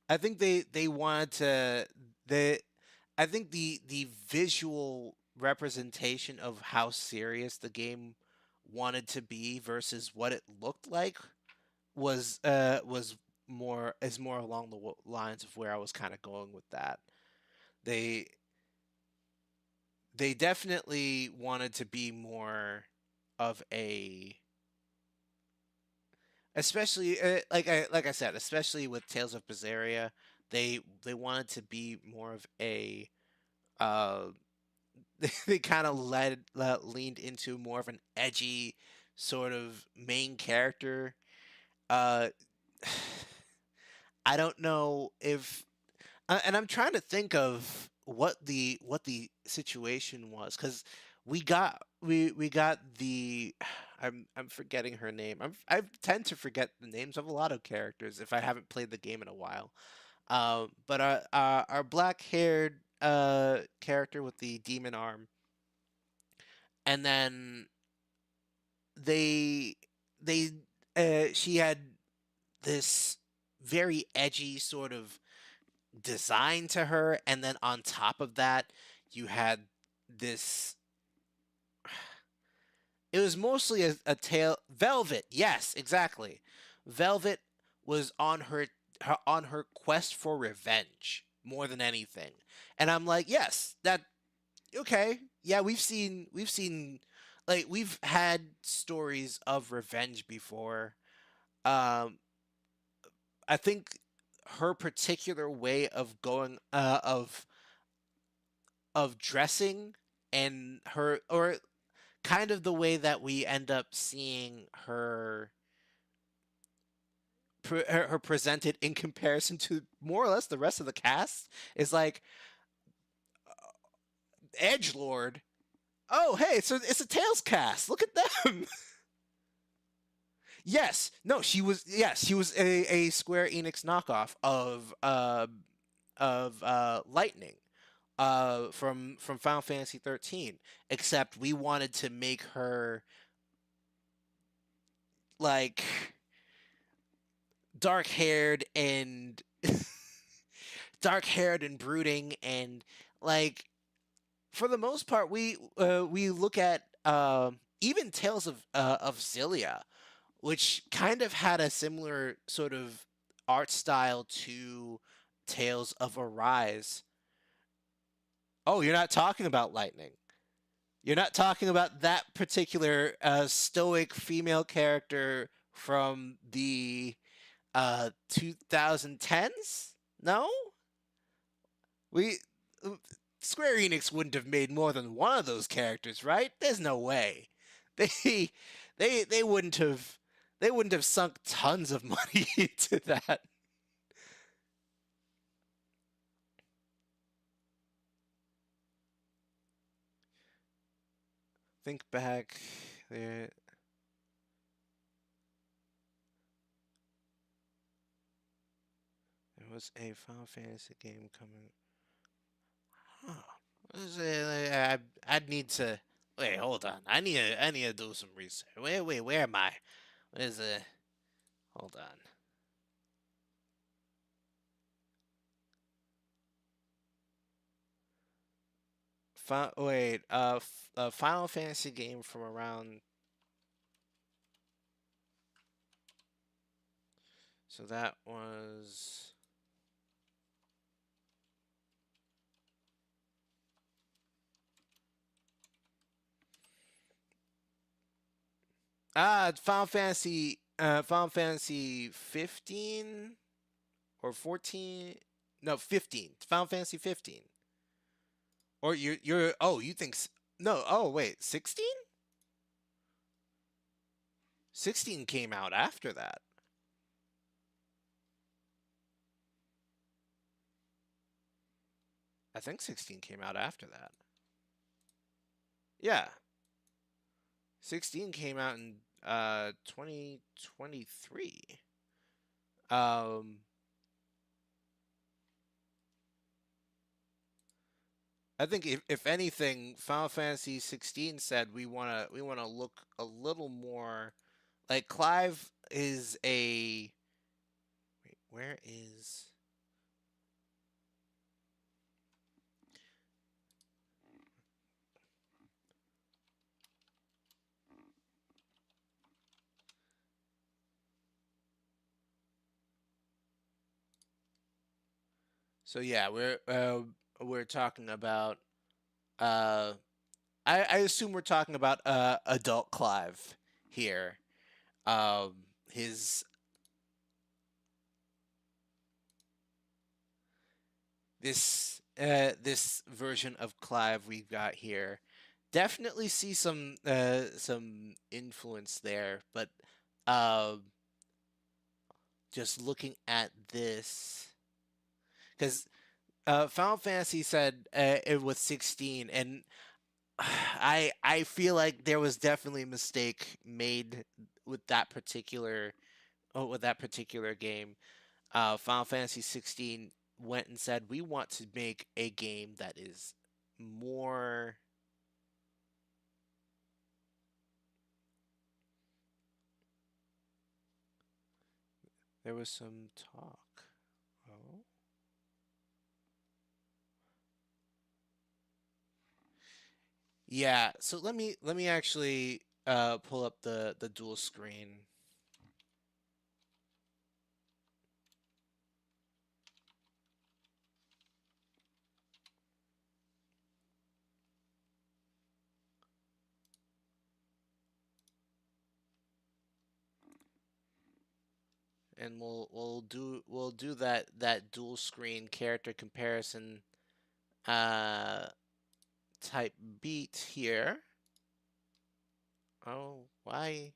I think they wanted to the I think the visual representation of how serious the game wanted to be versus what it looked like was more along the lines of where I was kind of going with that. They they definitely wanted to be more of a especially like I said, especially with Tales of Berseria, they wanted to be more of a uh they kind of leaned into more of an edgy sort of main character. Uh I don't know if and I'm trying to think of what the situation was cuz we got the I'm forgetting her name. I tend to forget the names of a lot of characters if I haven't played the game in a while. But our black-haired character with the demon arm, and then they they she had this very edgy sort of design to her, and then on top of that, you had this. It was mostly a tail. Velvet, yes, exactly. Velvet was on her quest for revenge more than anything, and I'm like, yes, that okay. Yeah, we've seen like we've had stories of revenge before. Um, I think her particular way of going of dressing and her or kind of the way that we end up seeing her presented in comparison to more or less the rest of the cast is like Edge Lord. Oh, hey, so it's a Tails cast. Look at them. Yes, no, she was. Yes, she was a Square Enix knockoff of Lightning, from Final Fantasy 13. Except we wanted to make her like dark haired and dark haired and brooding, and like for the most part we look at even Tales of Xillia, which kind of had a similar sort of art style to Tales of Arise. Oh, you're not talking about Lightning. You're not talking about that particular stoic female character from the 2010s? No? We Square Enix wouldn't have made more than one of those characters, right? There's no way. They they wouldn't have sunk tons of money into that. Think back there. There was a Final Fantasy game coming. Huh. I'd need to wait. Hold on. I need to do some research. Wait. Where am I? Where's the? Hold on. Final Fantasy game from around. So that was. Final Fantasy 15 or 14? No, 15. Final Fantasy 15. Or you think no, oh wait, 16? 16 came out after that. I think 16 came out after that. Yeah. 16 came out in 2023. I think if anything, Final Fantasy 16 said we wanna look a little more like Clive is a wait, where is so yeah, we're talking about uh I assume we're talking about adult Clive here. His this version of Clive we've got here definitely see some influence there, but uh, just looking at this because Final Fantasy said it was 16, and I feel like there was definitely a mistake made with that particular game. Final Fantasy 16 went and said we want to make a game that is more. There was some talk. Oh. Yeah, so let me actually pull up the dual screen. And we'll do that dual screen character comparison type beat here. Oh, why?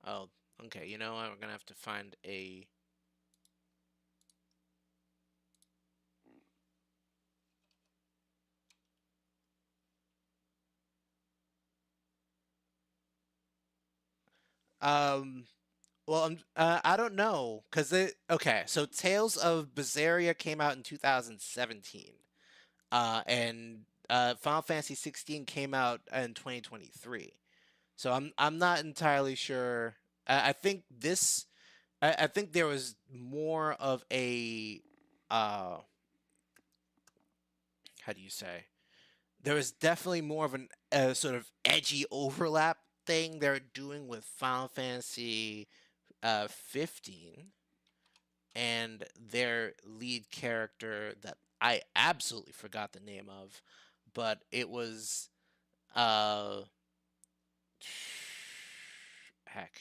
Oh, okay. You know what? We're gonna have to find a. Well, I don't know, cause okay. So Tales of Berseria came out in 2017, and Final Fantasy 16 came out in 2023. So I'm not entirely sure. I think this. I think there was more of a how do you say? There was definitely more of a sort of edgy overlap thing they're doing with Final Fantasy 15 and their lead character that I absolutely forgot the name of, but it was heck.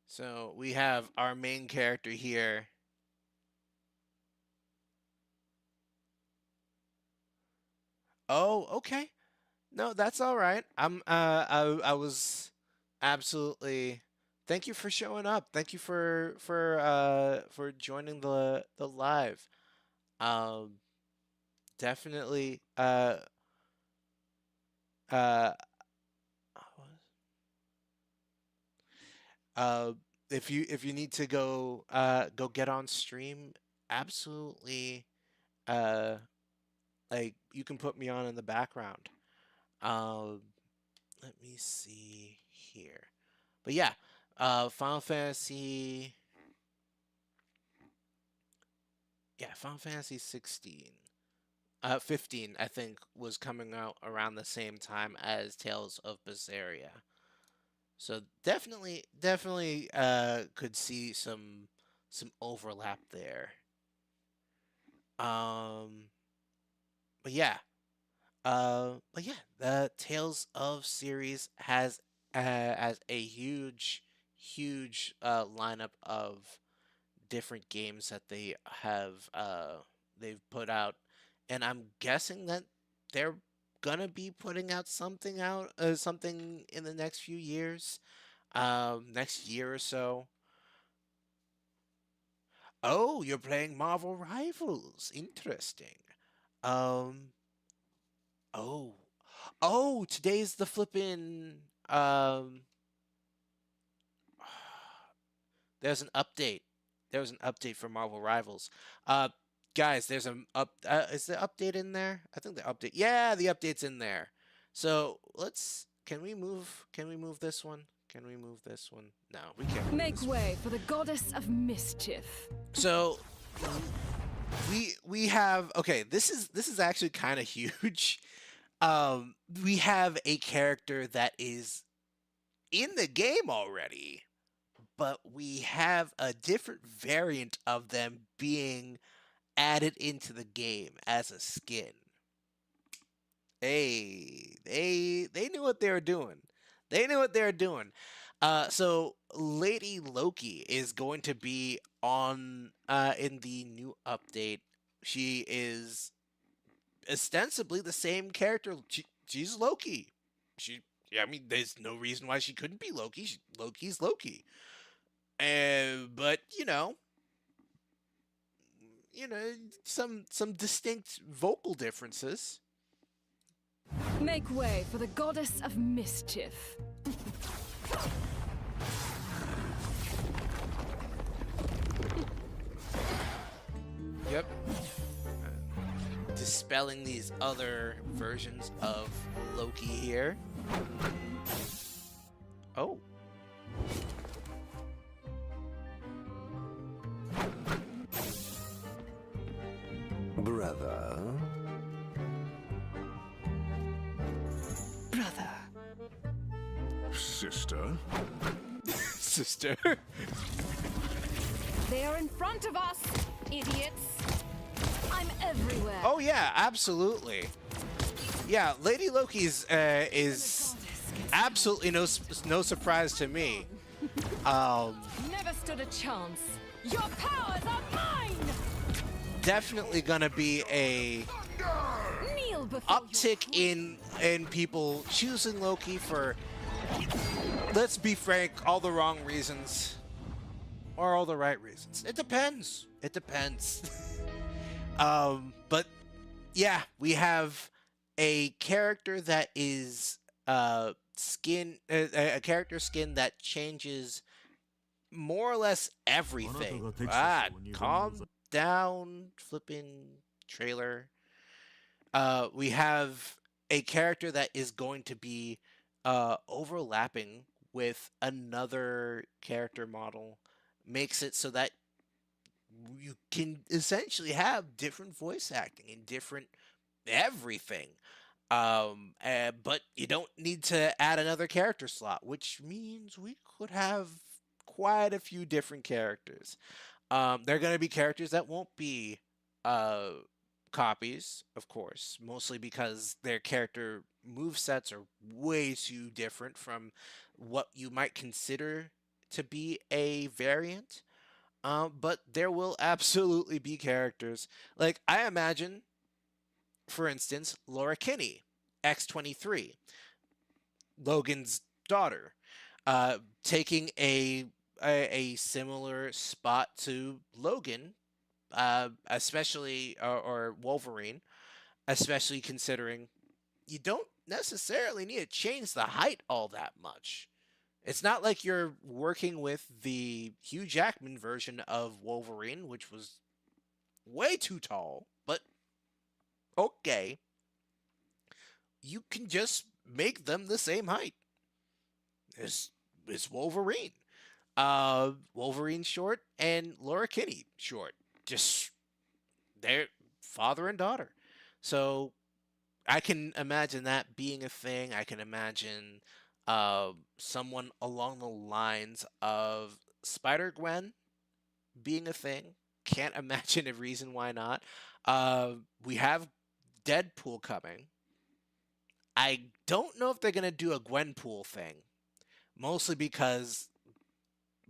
So we have our main character here. Oh, okay. No, that's all right. I was absolutely. Thank you for showing up. Thank you for joining the live. Um, definitely. Uh, if you need to go get on stream, absolutely. Like you can put me on in the background. Let me see here. But yeah, Final Fantasy. Yeah, Final Fantasy 16. 15, I think, was coming out around the same time as Tales of Berseria. So definitely could see some overlap there. But yeah. The Tales of series has a huge lineup of different games that they have they've put out, and I'm guessing that they're gonna be putting out something in the next few years, next year or so. Oh, you're playing Marvel Rivals. Interesting. Um. Oh, today's the flippin' there's an update. There was an update for Marvel Rivals. Guys, there's an is the update in there? I think the update. Yeah, the update's in there. So, can we move this one? Can we move this one? No, we can't. Make way for the goddess of mischief. So, we have, okay, this is actually kind of huge. We have a character that is in the game already, but we have a different variant of them being added into the game as a skin. Hey, they knew what they were doing. They knew what they were doing. So Lady Loki is going to be on in the new update. She is ostensibly the same character. She's Loki. I mean, there's no reason why she couldn't be Loki. Loki's Loki. But some distinct vocal differences. Make way for the goddess of mischief. Yep. Dispelling these other versions of Loki here. Oh. Brother. Sister. Sister. They are in front of us, idiots. I'm everywhere. Oh yeah, absolutely. Yeah, Lady Loki's is absolutely no surprise to me. Never stood a chance. Your powers are mine. Definitely gonna be a uptick in people choosing Loki for let's be frank, all the wrong reasons or all the right reasons. It depends. It depends. But yeah, we have a character that is a character skin that changes more or less everything. Calm down, flipping trailer. We have a character that is going to be overlapping with another character model, makes it so that you can essentially have different voice acting and different everything. But you don't need to add another character slot, which means we could have quite a few different characters. There are going to be characters that won't be copies, of course, mostly because their character movesets are way too different from what you might consider to be a variant. But there will absolutely be characters. Like, I imagine, for instance, Laura Kinney, X-23, Logan's daughter, taking a similar spot to Logan, especially, or Wolverine, especially considering you don't necessarily need to change the height all that much. It's not like you're working with the Hugh Jackman version of Wolverine, which was way too tall, but okay. You can just make them the same height. It's Wolverine. Wolverine short and Laura Kinney short. Just, they're father and daughter. So I can imagine that being a thing. I can imagine someone along the lines of Spider-Gwen being a thing. Can't imagine a reason why not. We have Deadpool coming. I don't know if they're going to do a Gwenpool thing. Mostly because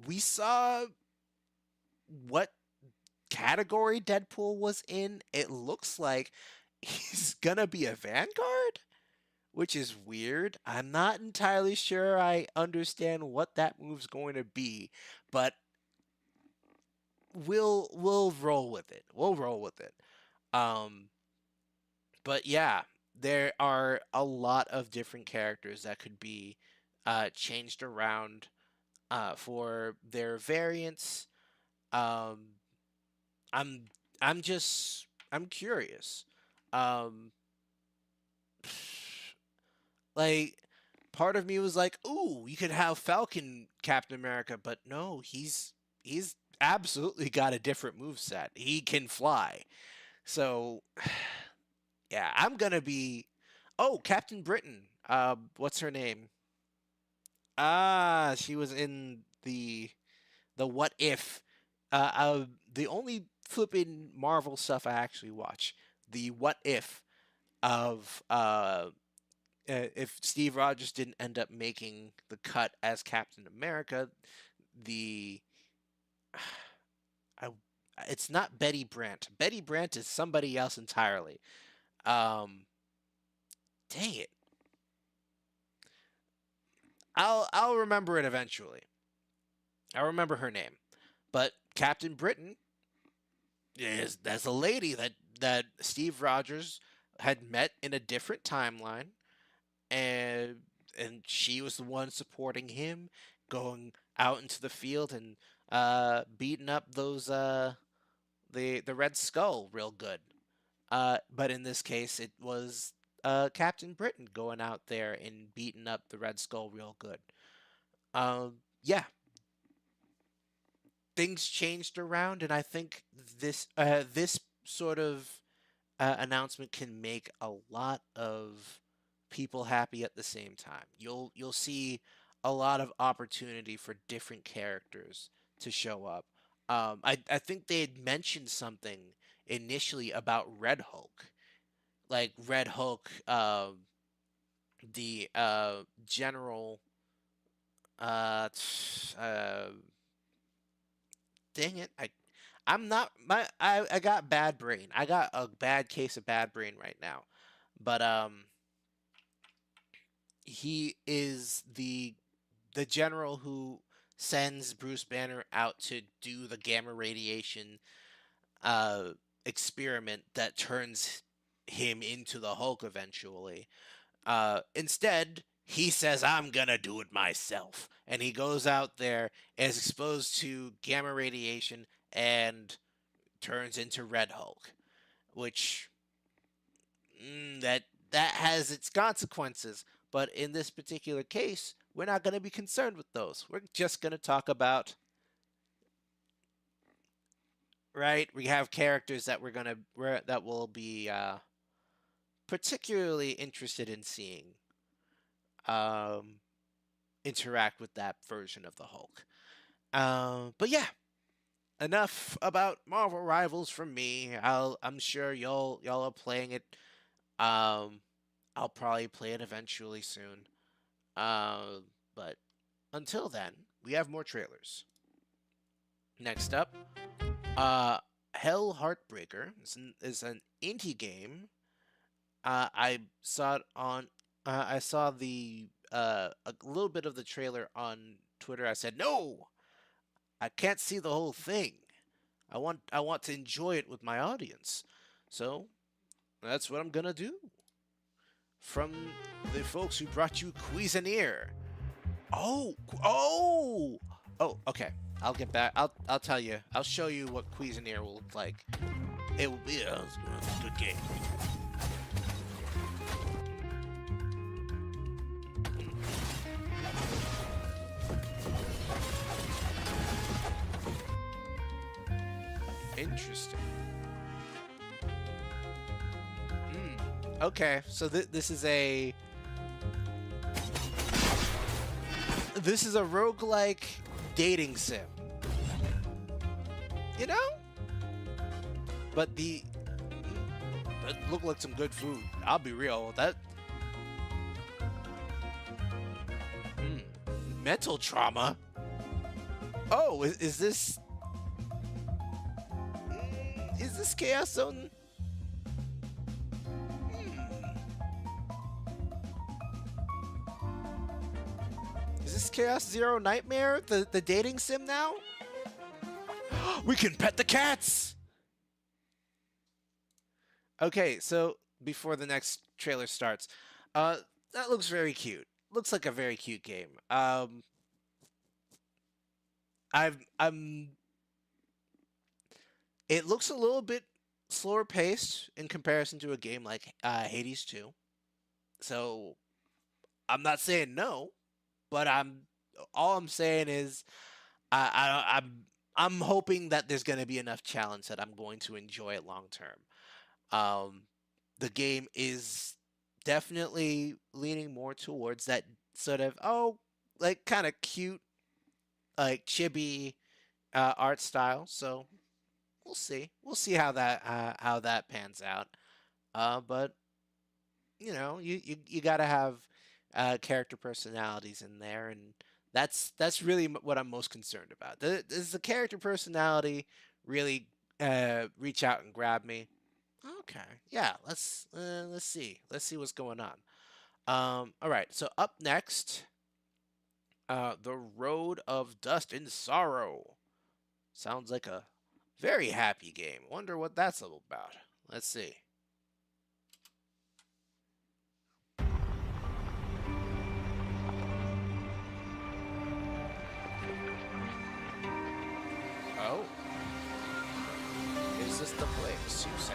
we saw what category Deadpool was in. It looks like he's going to be a Vanguard, which is weird. I'm not entirely sure I understand what that move's going to be, but we'll roll with it. We'll roll with it. But yeah, there are a lot of different characters that could be changed around for their variants. I'm curious. Like, part of me was like, ooh, you could have Falcon Captain America, but no, he's absolutely got a different moveset. He can fly. So yeah, I'm gonna be Captain Britain. What's her name? She was in the What If. The only flipping Marvel stuff I actually watch. The What If of if Steve Rogers didn't end up making the cut as Captain America, it's not Betty Brant. Betty Brant is somebody else entirely. Dang it. I'll remember it eventually. I'll remember her name. But Captain Britain that's a lady that Steve Rogers had met in a different timeline, and she was the one supporting him, going out into the field and beating up those the Red Skull real good. But in this case, it was Captain Britain going out there and beating up the Red Skull real good. Yeah. Things changed around, and I think this sort of announcement can make a lot of people happy at the same time. You'll see a lot of opportunity for different characters to show up. I think they had mentioned something initially about Red Hulk, like Red Hulk, the general. Dang it! I'm not I got bad brain. I got a bad case of bad brain right now, but he is the the general who sends Bruce Banner out to do the gamma radiation experiment that turns him into the Hulk eventually. Instead, he says, I'm gonna do it myself. And he goes out there and is exposed to gamma radiation and turns into Red Hulk, which that has its consequences. But in this particular case, we're not going to be concerned with those. We're just going to talk about, right? We have characters that that will be particularly interested in seeing interact with that version of the Hulk. But yeah, enough about Marvel Rivals from me. I'm sure y'all are playing it. I'll probably play it eventually soon. But until then, we have more trailers. Next up, Hell Heartbreaker is an indie game. I saw it on. I saw the a little bit of the trailer on Twitter. I said, no, I can't see the whole thing. I want to enjoy it with my audience. So that's what I'm gonna do. From the folks who brought you Cuisenaire. Oh, okay. I'll get back. I'll tell you. I'll show you what Cuisenaire will look like. It will be a good game. Interesting. Okay, so this is a roguelike dating sim. You know? But that looked like some good food. I'll be real. That mental trauma. Oh, is this Chaos Zone? Is this Chaos Zero Nightmare, the dating sim now? We can pet the cats! Okay, so before the next trailer starts, that looks very cute. Looks like a very cute game. It looks a little bit slower paced in comparison to a game like Hades 2. So I'm not saying no, but all I'm saying is I'm hoping that there's going to be enough challenge that I'm going to enjoy it long term. The game is definitely leaning more towards that sort of like kind of cute, like chibi art style. So we'll see how that pans out. But you know, you got to have character personalities in there, and that's really what I'm most concerned about. Does the character personality really reach out and grab me? Okay, yeah, let's see what's going on. All right, so up next, The Road of Dust and Sorrow. Sounds like a very happy game. Wonder what that's all about. Let's see. Oh. Is this the place, you say?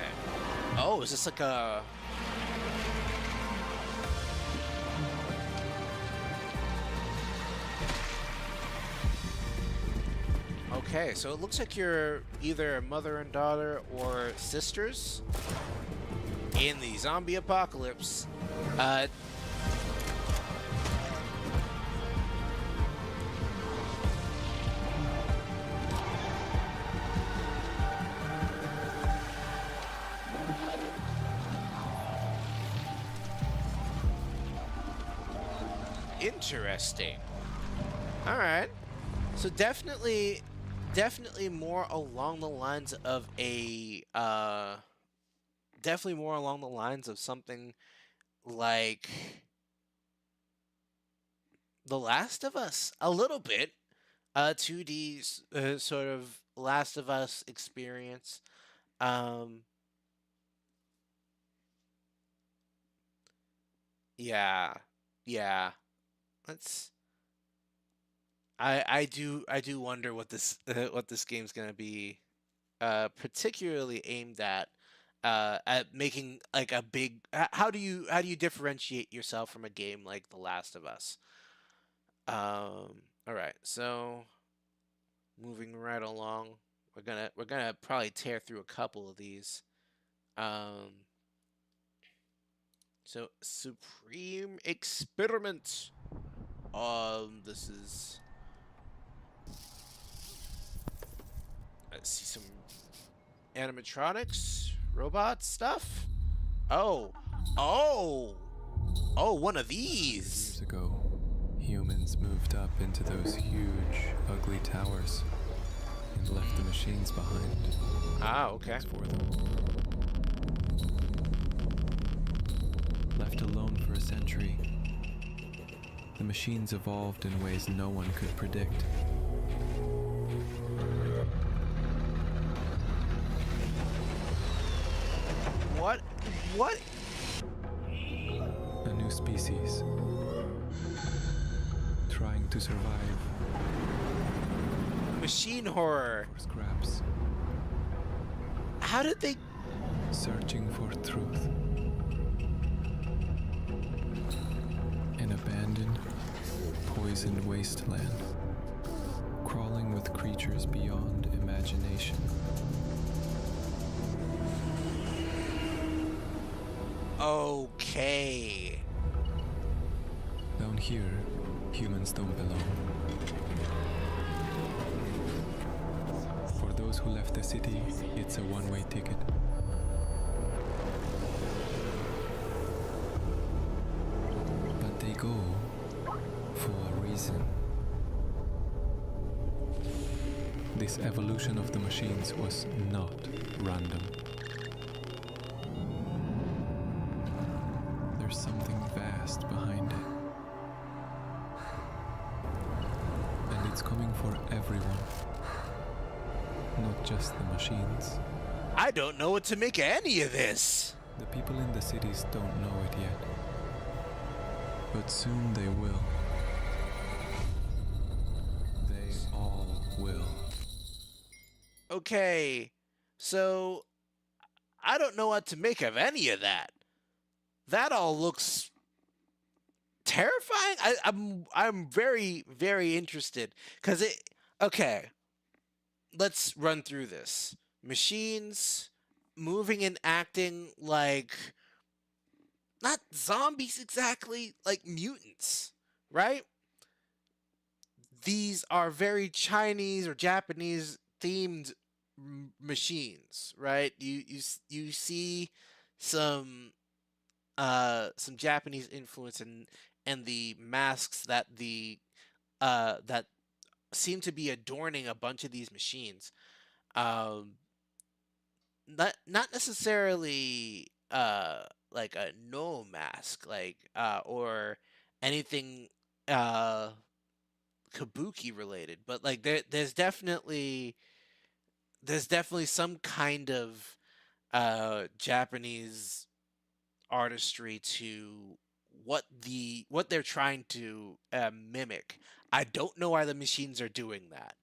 Oh, is this like a... Okay, so it looks like you're either a mother and daughter or sisters in the zombie apocalypse. Interesting. All right. So definitely more along the lines of a definitely more along the lines of something like The Last of Us a little bit. 2D sort of Last of Us experience. Um, yeah, yeah. Let's. I do wonder what this game's gonna be, particularly aimed at making like a big. How do you differentiate yourself from a game like The Last of Us? All right, so moving right along, we're gonna probably tear through a couple of these. Um, so Supreme Experiment. This is. I see some animatronics, robot stuff. Oh, oh, oh! One of these. Years ago, humans moved up into those huge, ugly towers and left the machines behind. Ah, okay. For them. Left alone for a century, the machines evolved in ways no one could predict. What? What? A new species. Trying to survive. Machine horror. For scraps. How did they... Searching for truth. An abandoned, poisoned wasteland. Crawling with creatures beyond imagination. Okay. Down here, humans don't belong. For those who left the city, it's a one-way ticket. But they go for a reason. This evolution of the machines was not random. There's something vast behind it. And it's coming for everyone. Not just the machines. I don't know what to make of any of this. The people in the cities don't know it yet. But soon they will. They all will. Okay, so I don't know what to make of any of that. That all looks terrifying. I'm very, very interested because it. Okay, let's run through this. Machines moving and acting like not zombies exactly, like mutants, right? These are very Chinese or Japanese themed machines, right? You see some Japanese influence and the masks that that seem to be adorning a bunch of these machines. Not necessarily like a no mask, like or anything kabuki related, but like there's definitely some kind of Japanese artistry to what they're trying to mimic. I don't know why the machines are doing that.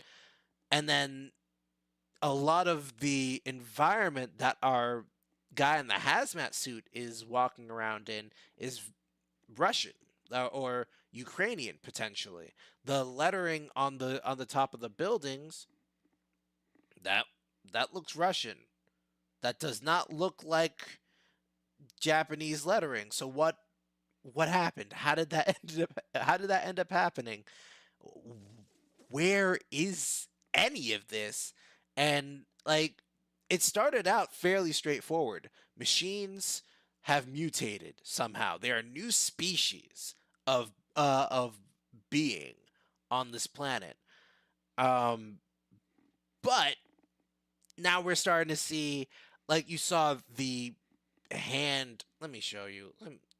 And then a lot of the environment that our guy in the hazmat suit is walking around in is Russian or Ukrainian potentially. The lettering on the top of the buildings that looks Russian. That does not look like Japanese lettering. So what happened? How did that end up happening? Where is any of this? And like it started out fairly straightforward. Machines have mutated somehow. They are a new species of being on this planet. But now we're starting to see, like you saw the hand. Let me show you.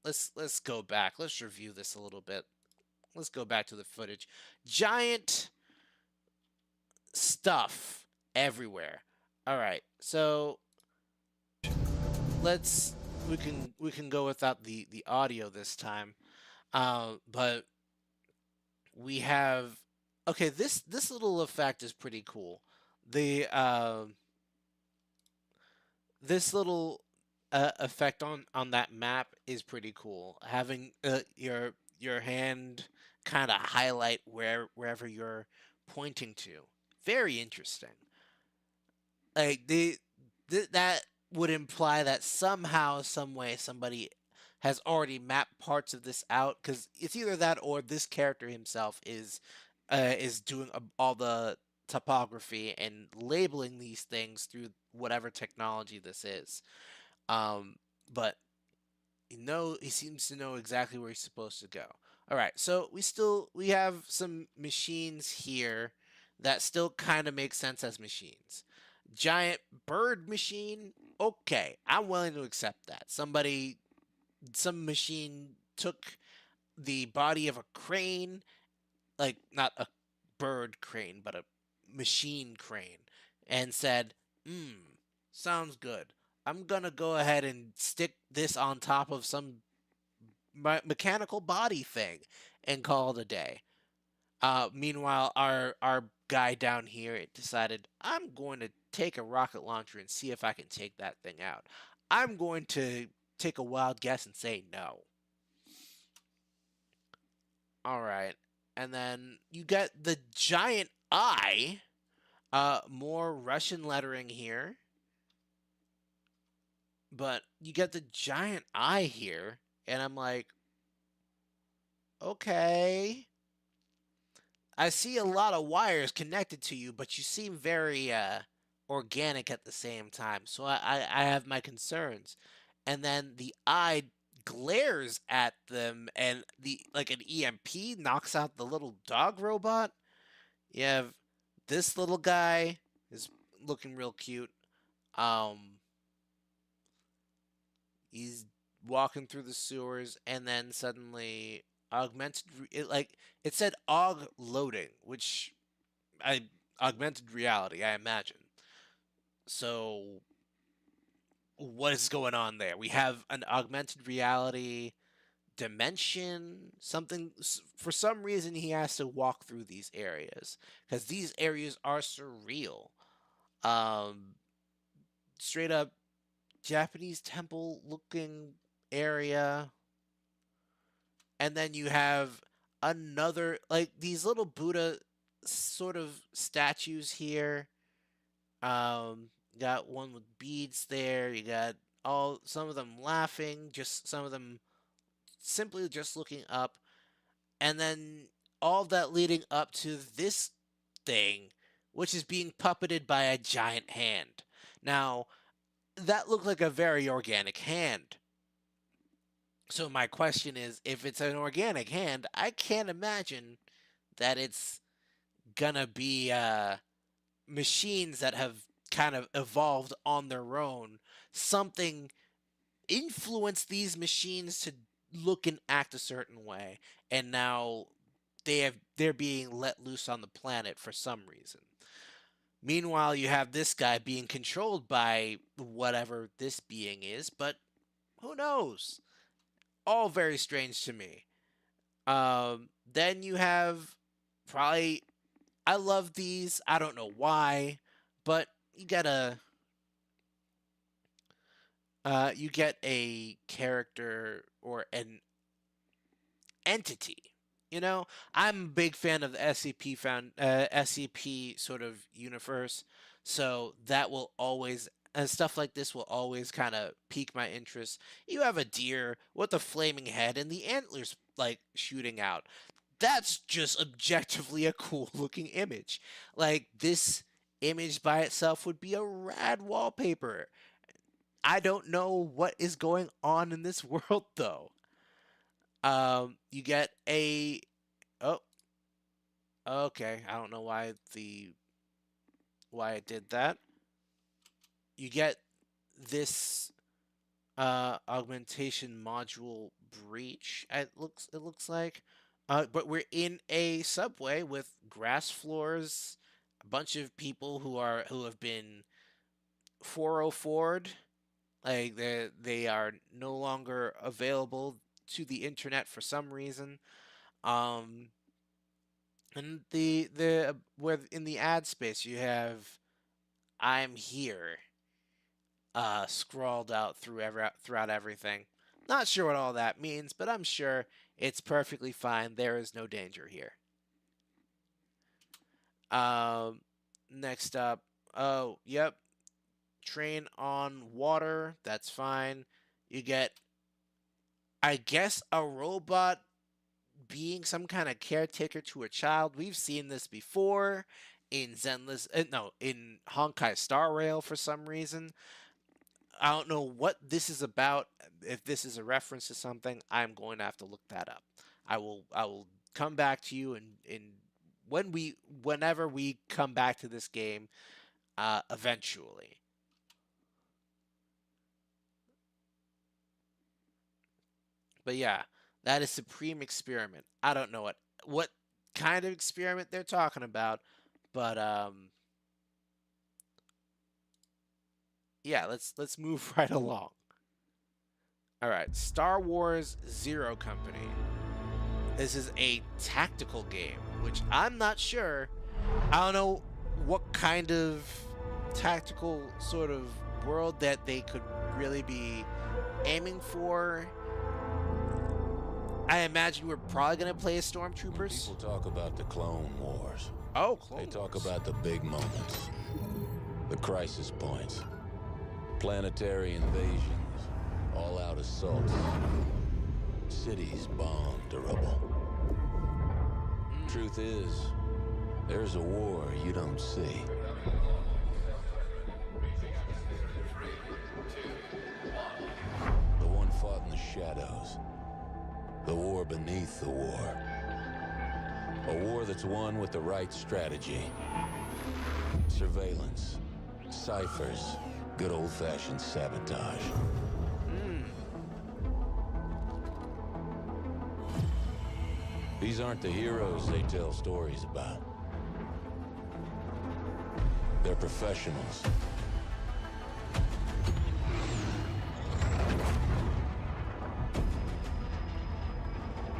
Let's go back. Let's review this a little bit. let's go back to the footage. Giant stuff everywhere. All right, so we can go without the audio this time, but we have okay. This little effect is pretty cool. The this little effect on that map is pretty cool. Having your hand kind of highlight wherever you're pointing to. Very interesting. Like that would imply that somehow, some way, somebody has already mapped parts of this out, because it's either that or this character himself is doing all the topography and labeling these things through whatever technology this is. But he seems to know exactly where he's supposed to go. All right, so we have some machines here that still kind of make sense as machines. Giant bird machine, okay, I'm willing to accept that. Some machine took the body of a crane, like not a bird crane, but a machine crane, and said, sounds good. I'm gonna go ahead and stick this on top of some mechanical body thing and call it a day. Meanwhile, our guy down here decided, I'm going to take a rocket launcher and see if I can take that thing out. I'm going to take a wild guess and say no. All right. And then you get the giant eye. More Russian lettering here. But you get the giant eye here. And I'm like, okay. I see a lot of wires connected to you, but you seem very organic at the same time. So I have my concerns. And then the eye glares at them, and like an EMP knocks out the little dog robot. You have this little guy is looking real cute. He's walking through the sewers, and then suddenly it said aug loading, which augmented reality, I imagine. So what is going on there? We have an augmented reality dimension, something. For some reason, he has to walk through these areas because these areas are surreal. Straight up Japanese temple looking area. And then you have another, like, these little Buddha sort of statues here. Got one with beads there. You got some of them laughing, just some of them simply just looking up. And then all that leading up to this thing, which is being puppeted by a giant hand. Now, that looked like a very organic hand. So my question is, if it's an organic hand, I can't imagine that it's gonna be machines that have kind of evolved on their own. Something influenced these machines to look and act a certain way, and now they're being let loose on the planet for some reason. Meanwhile, you have this guy being controlled by whatever this being is, but who knows? All very strange to me. Then you have probably, I love these. I don't know why, but you get a character or an entity. You know, I'm a big fan of the SCP sort of universe, so that will always, stuff like this will always kind of pique my interest. You have a deer with a flaming head and the antlers like shooting out. That's just objectively a cool looking image. Like, this image by itself would be a rad wallpaper. I don't know what is going on in this world though. You get a, oh, okay, I don't know why it did that. You get this augmentation module breach. It looks like, But we're in a subway with grass floors, a bunch of people who have been 404'd, like they are no longer available to the internet for some reason. Um, and the where in the ad space you have "I'm here" scrawled out throughout everything. Not sure what all that means, but I'm sure it's perfectly fine. There is no danger here. Next up, oh, yep, train on water. That's fine. You get, I guess, a robot being some kind of caretaker to a child. We've seen this before in Zenless, no, in Honkai Star Rail for some reason. I don't know what this is about. If this is a reference to something, I'm going to have to look that up. I will come back to you whenever we come back to this game, eventually. But yeah, that is Supreme Experiment. I don't know what kind of experiment they're talking about, but yeah, let's move right along. All right, Star Wars Zero Company. This is a tactical game, which I'm not sure. I don't know what kind of tactical sort of world that they could really be aiming for. I imagine we're probably going to play as Stormtroopers. People talk about the Clone Wars. Oh, Clone They talk about the big moments, the crisis points, planetary invasions, all-out assaults, cities bombed to rubble. Truth is, there's a war you don't see. The one fought in the shadows. The war beneath the war. A war that's won with the right strategy. Surveillance, ciphers, good old-fashioned sabotage. These aren't the heroes they tell stories about. They're professionals.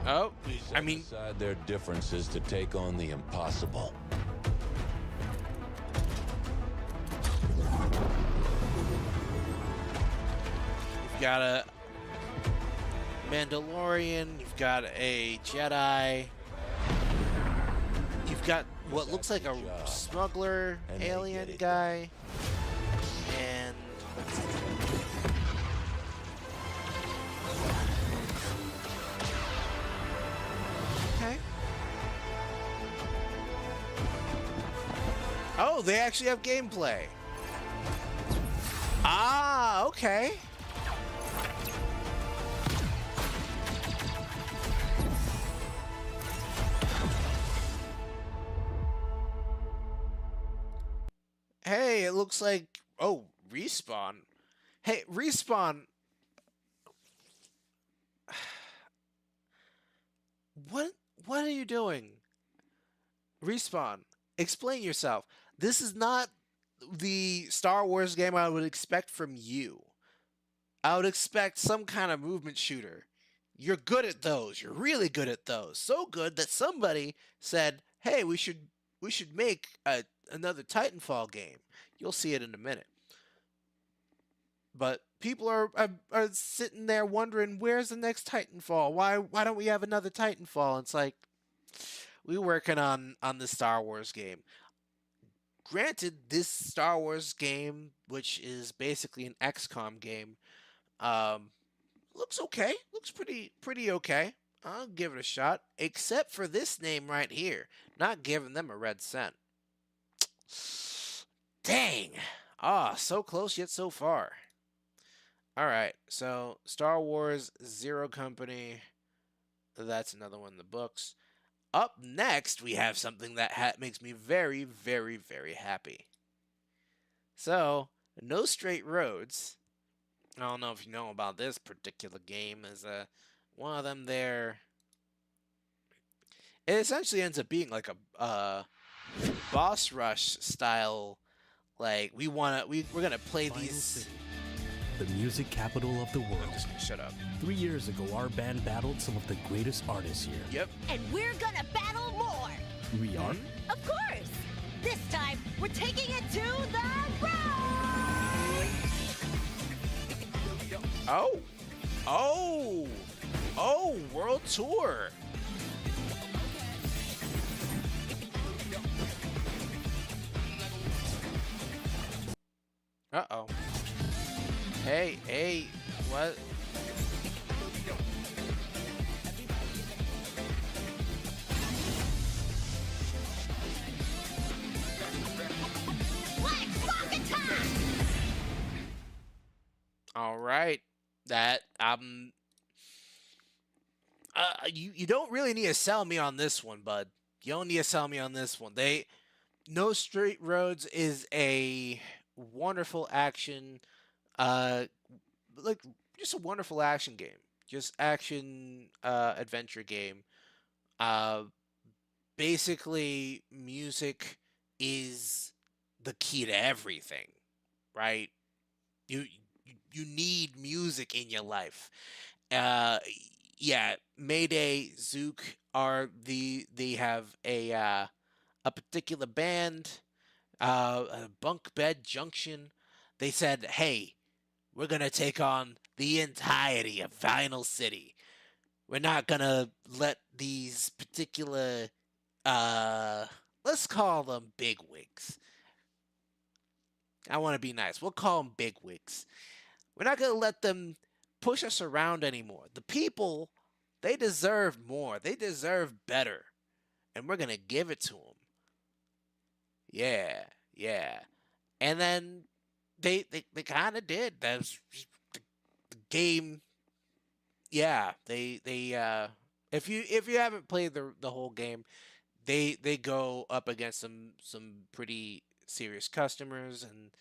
Oh, I mean, aside their differences to take on the impossible. you've got a Mandalorian, you've got a Jedi, you've got what looks like a smuggler alien guy, and okay. Oh, they actually have gameplay. Ah, okay. Hey, it looks like, oh, Respawn. Hey, Respawn. What are you doing? Respawn, explain yourself. This is not the Star Wars game I would expect from you. I would expect some kind of movement shooter. You're good at those. You're really good at those. So good that somebody said, "Hey, we should make another Titanfall game." You'll see it in a minute. But people are sitting there wondering, where's the next Titanfall? Why don't we have another Titanfall? And it's like, we're working on the Star Wars game. Granted, this Star Wars game, which is basically an XCOM game, looks okay. Looks pretty okay. I'll give it a shot. Except for this name right here. Not giving them a red cent. Dang. Ah, so close yet so far. Alright, so Star Wars Zero Company. That's another one in the books. Up next, we have something that makes me very, very, very happy. So, No Straight Roads. I don't know if you know about this particular game. Is one of them there. it essentially ends up being like a boss rush style. Like we're gonna play Final these. City, the music capital of the world. I'm just gonna shut up. 3 years ago, our band battled some of the greatest artists here. Yep. And we're gonna battle more! We are? Of course! This time, we're taking it to the road! Oh, world tour. Uh-oh. Hey, what? All right. That you don't really need to sell me on this one, bud. You don't need to sell me on this one. No Straight Roads is a wonderful action, like just a wonderful action game, just action adventure game. Basically, music is the key to everything, right? You need music in your life. Yeah, Mayday, Zook they have a particular band, Bunk Bed Junction. They said, "Hey, we're gonna take on the entirety of Final City. We're not gonna let these particular, let's call them bigwigs. I want to be nice. We'll call them bigwigs. We're not gonna let them push us around anymore. The people, they deserve more. They deserve better, and we're gonna give it to them." Yeah. And then they kind of did. That's the game. Yeah, they if you haven't played the whole game, they go up against some pretty serious customers, and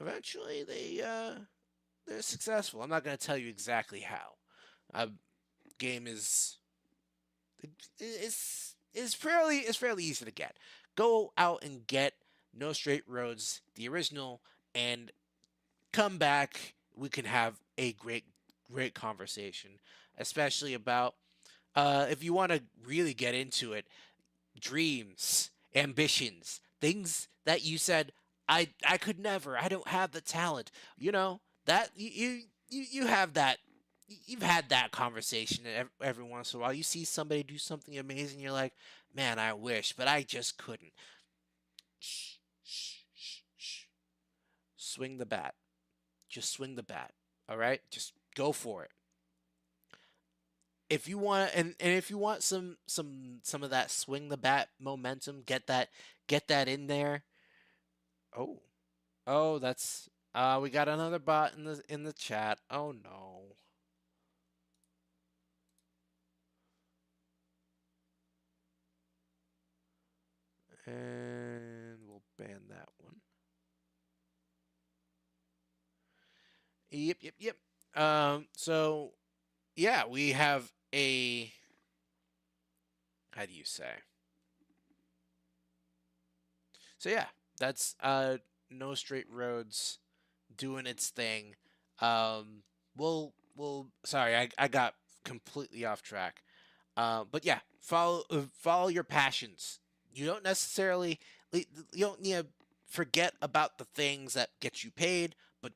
eventually they're successful. I'm not gonna tell you exactly how. Game is fairly easy to get. Go out and get No Straight Roads, the original, and come back. We can have a great conversation, especially about if you want to really get into it, dreams, ambitions, things that you said I could never. I don't have the talent. You know that you have that. You've had that conversation every once in a while. You see somebody do something amazing, you're like, man, I wish, but I just couldn't. Shh. Swing the bat. Just swing the bat. All right? Just go for it. If you want, and if you want some of that swing the bat momentum, get that in there. Oh, that's we got another bot in the chat. Oh no. And we'll ban that one. Yep. So yeah, we have a, how do you say? So yeah, that's No Straight Roads doing its thing. We'll sorry, I got completely off track. But yeah, follow your passions. You don't need to forget about the things that get you paid, but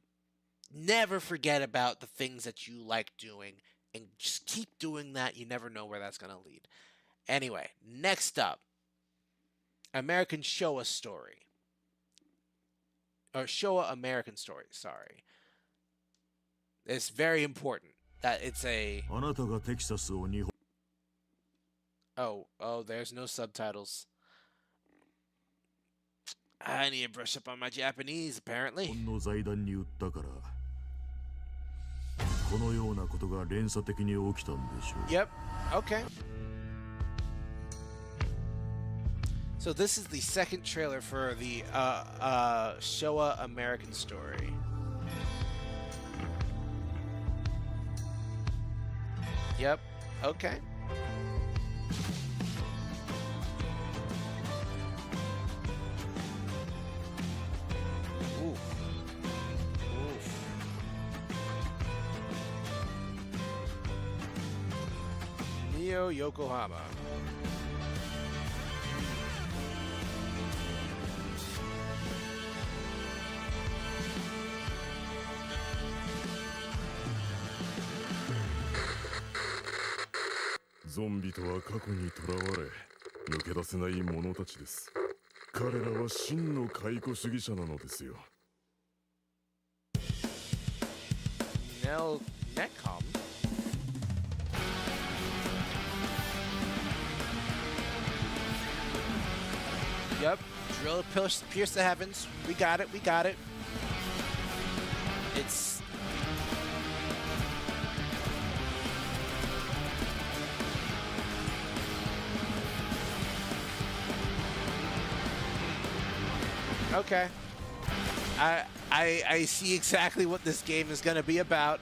never forget about the things that you like doing, and just keep doing that. You never know where that's going to lead. Anyway, next up, American Showa Story. Or Showa American Story, sorry. It's very important that it's a... Oh, there's no subtitles. I need to brush up on my Japanese, apparently. Yep, okay. So this is the second trailer for the Showa American Story. Yep, okay. Tokyo, Yokohama. Zombie とは過去にとらわれ、抜け出せない者たちです。彼らは真の解雇主義者なのですよ。Netcom. Yep, drill pierce the heavens. We got it, we got it. It's... Okay. I see exactly what this game is gonna be about.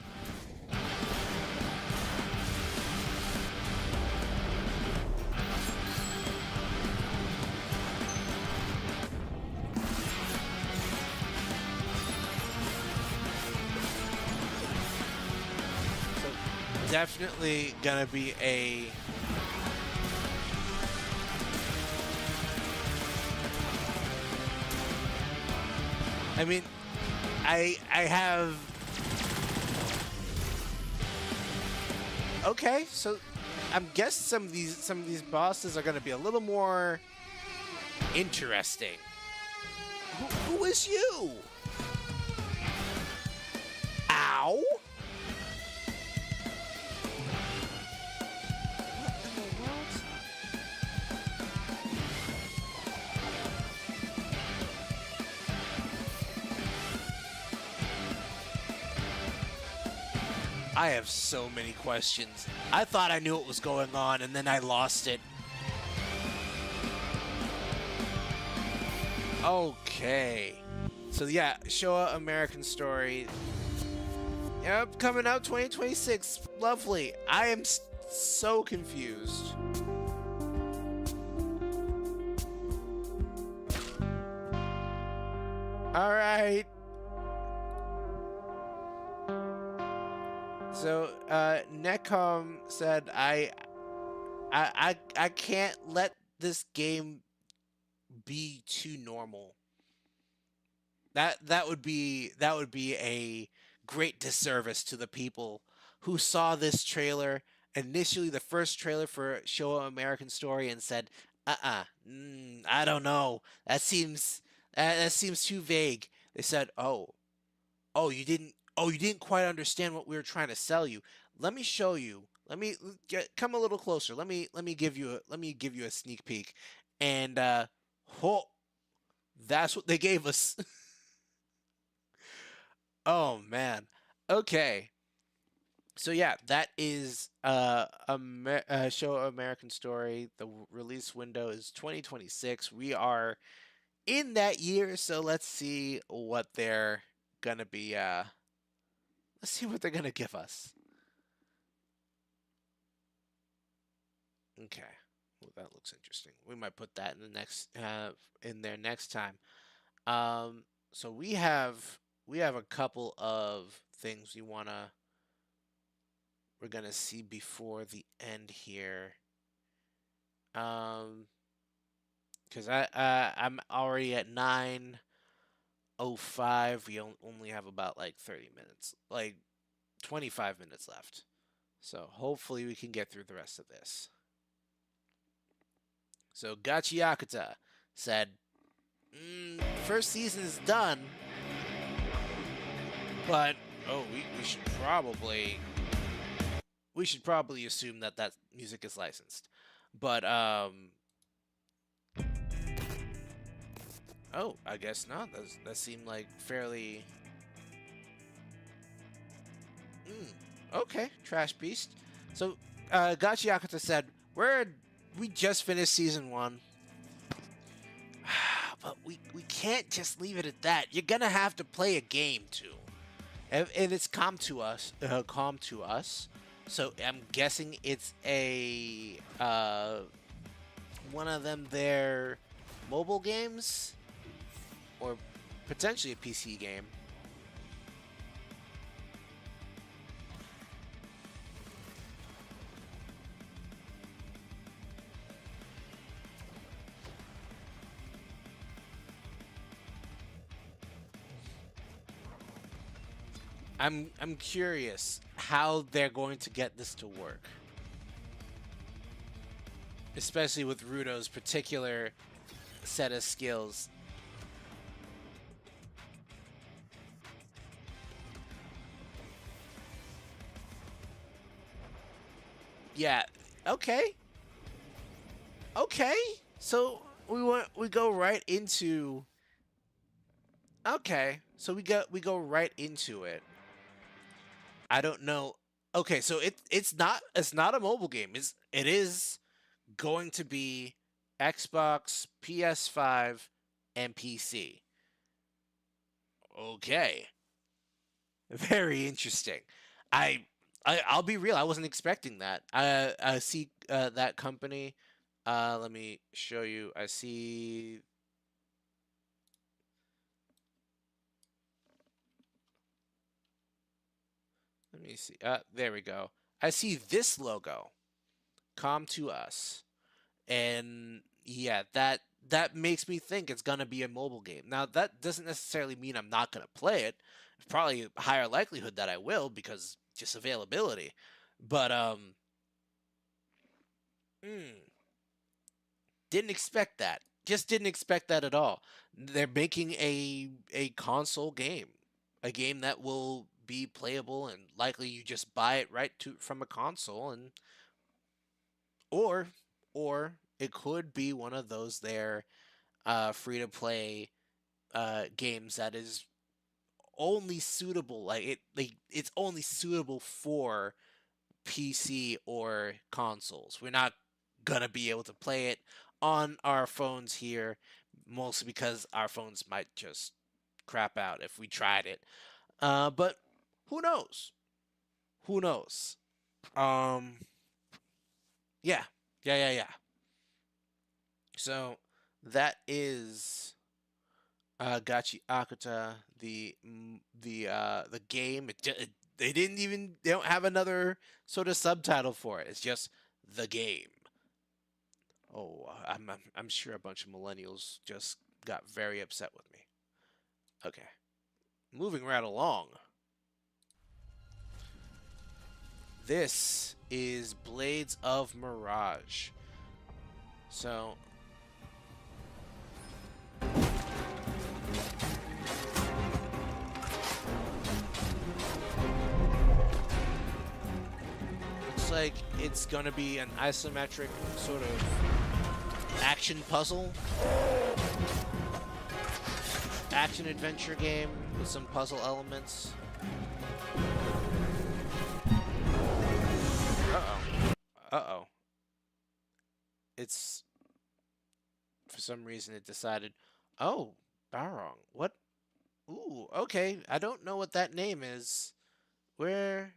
Definitely gonna be a I mean, I have okay, so I'm guessing some of these bosses are gonna be a little more interesting. Who is you? Ow! I have so many questions. I thought I knew what was going on, and then I lost it. Okay. So yeah, Showa American Story. Yep, coming out 2026. Lovely. I am so confused. All right. So, Netcom said, I can't let this game be too normal. That would be a great disservice to the people who saw this trailer, initially the first trailer for Showa American Story, and said, I don't know. That seems too vague. They said, oh, you didn't quite understand what we were trying to sell you. Let me show you. Come a little closer. Let me give you a sneak peek. And that's what they gave us. Oh man. Okay. So yeah, that is Showa American Story. The release window is 2026. We are in that year, so let's see what they're gonna be let's see what they're gonna give us. Okay, well, that looks interesting. We might put that in the next in there next time. So we have a couple of things we're gonna see before the end here. Because I'm already at 9:05. We only have about like 30 minutes, like 25 minutes left. So hopefully we can get through the rest of this. So Gachi Yakuta said, first season is done, but we should probably assume that music is licensed. But oh, I guess not. That seemed like fairly... okay, Trash Beast. So, Gachi Yakuta said, we just finished Season 1. But we can't just leave it at that. You're gonna have to play a game, too. And it's calm to us. So, I'm guessing it's a... one of them their mobile games? Or potentially a PC game. I'm curious how they're going to get this to work. Especially with Ruto's particular set of skills. Yeah, okay. Okay. So we go right into Okay. So we go right into it. I don't know. Okay, so it's not a mobile game. It is going to be Xbox, PS5, and PC. Okay. Very interesting. I'll be real. I wasn't expecting that. I see that company. Let me show you. I see. Let me see. There we go. I see this logo. Come to us, and yeah, that makes me think it's gonna be a mobile game. Now that doesn't necessarily mean I'm not gonna play it. It's probably a higher likelihood that I will because just availability. But didn't expect that. Just didn't expect that at all. They're making a console game, a game that will be playable and likely you just buy it right to from a console, and or it could be one of those there free to play games that is only suitable it's only suitable for PC or consoles. We're not gonna be able to play it on our phones here, mostly because our phones might just crap out if we tried it. But who knows? Who knows? Yeah. So that is Gachi Akuta, the game. They don't have another sort of subtitle for it. It's just the game. Oh, I'm sure a bunch of millennials just got very upset with me. Okay. Moving right along. This is Blades of Mirage. So looks like it's gonna be an isometric sort of action puzzle, action adventure game with some puzzle elements. Uh-oh. It's, for some reason it decided, oh, Barong, what? Ooh, okay, I don't know what that name is. Where?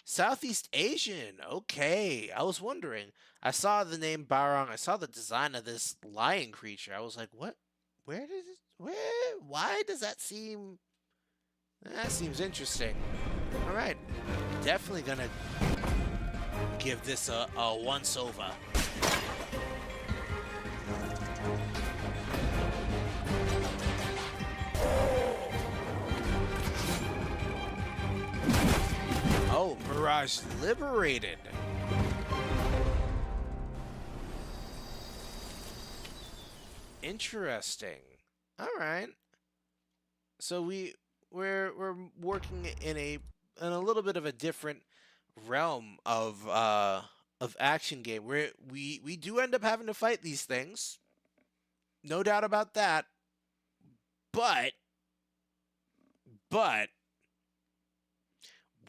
Southeast Asian, okay. I was wondering. I saw the name Barong, I saw the design of this lion creature. I was like, what? Why does that seem... That seems interesting. Alright, definitely gonna give this a once-over. Oh, Mirage liberated. Interesting. All right. So we're working in a little bit of a different realm of action game where we do end up having to fight these things, no doubt about that, but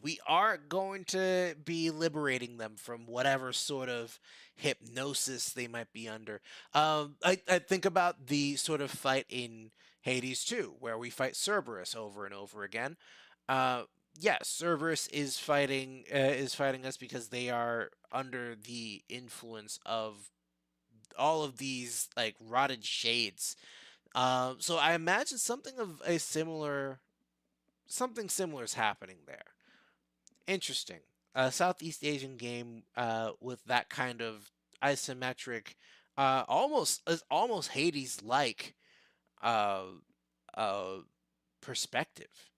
we are going to be liberating them from whatever sort of hypnosis they might be under. I think about the sort of fight in Hades 2 where we fight Cerberus over and over again. Yes, Cerberus is fighting us because they are under the influence of all of these like rotted shades. So I imagine something similar is happening there. Interesting. A Southeast Asian game with that kind of isometric, almost Hades-like perspective.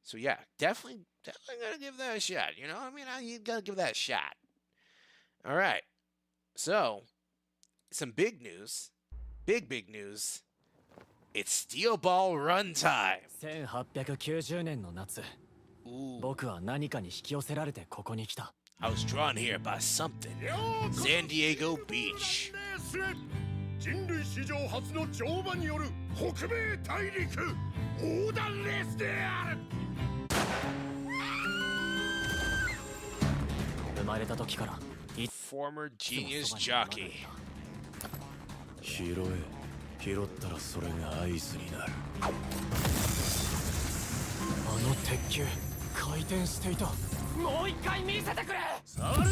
So yeah, definitely definitely gonna give that a shot. You know, I mean, you gotta give that a shot. All right. So, some big news. Big news. It's Steel Ball Run time. 1890年の夏、僕は何かに引き寄せられてここに来た。I was drawn here by something. San Diego Beach. 人類史上初の乗馬による北米大陸横断レースである。生まれた時から Former genius jockey. 拾ったらそれが合図になる。あの鉄球回転していた。もう一回見せてくれ。触るな、ま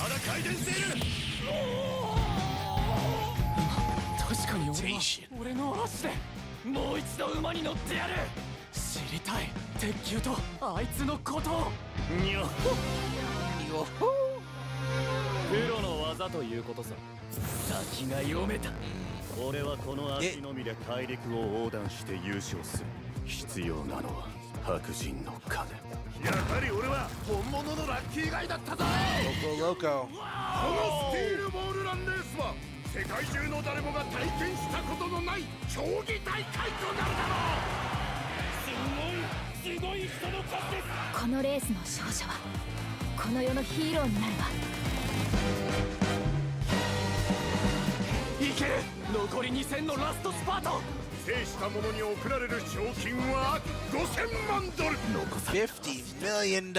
だ回転している。確かに俺の足でもう一度馬に乗ってやる。知りたい、鉄球とあいつのことを。にょほプロの技ということさ。先が読めた。俺はこの足のみで大陸を横断して優勝する。必要なのは白人の金。やはり俺は本物のラッキーガイだったぜ。Loco. このスティールボールランレースは世界中の誰もが体験したことのない競技大会となるだろう。すごい人の数です。このレースの勝者はこの世のヒーローになるわ。いける。残り2戦のラストスパート。制した者に贈られる賞金は$5000万。$50 million.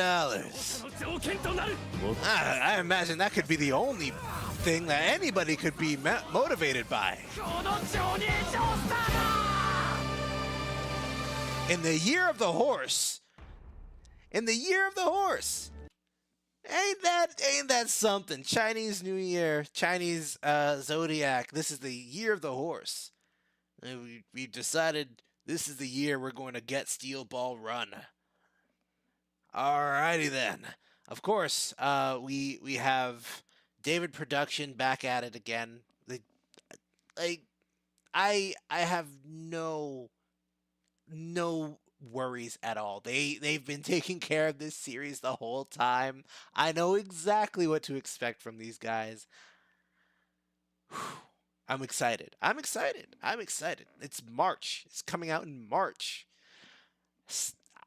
I imagine that could be the only thing that anybody could be motivated by. In the year of the horse. In the year of the horse. Ain't that something? Chinese New Year, Chinese Zodiac. This is the year of the horse. And we decided this is the year we're going to get Steel Ball Run. Alrighty then. Of course, we have David Production back at it again. I have no worries at all. They've been taking care of this series the whole time. I know exactly what to expect from these guys. I'm excited. It's March. It's coming out in March.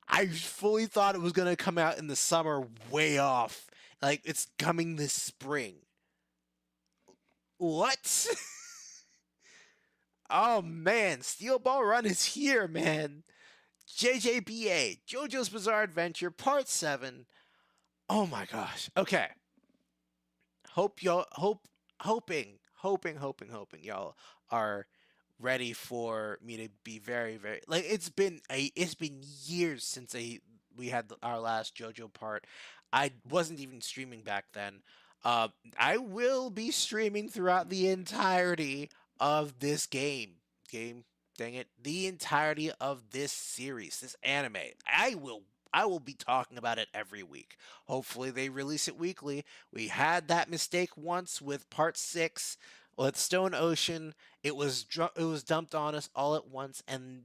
I fully thought it was going to come out in the summer, way off. Like, it's coming this spring. What? Oh, man. Steel Ball Run is here, man. JJBA, JoJo's Bizarre Adventure, Part 7. Oh, my gosh. Okay. Hoping y'all are ready for me to be very, very, like, it's been years since we had our last JoJo part. I wasn't even streaming back then. I will be streaming throughout the entirety of this game. Dang it, the entirety of this series, this anime. I will be talking about it every week. Hopefully they release it weekly. We had that mistake once with Part 6 with Stone Ocean. It was dumped on us all at once, and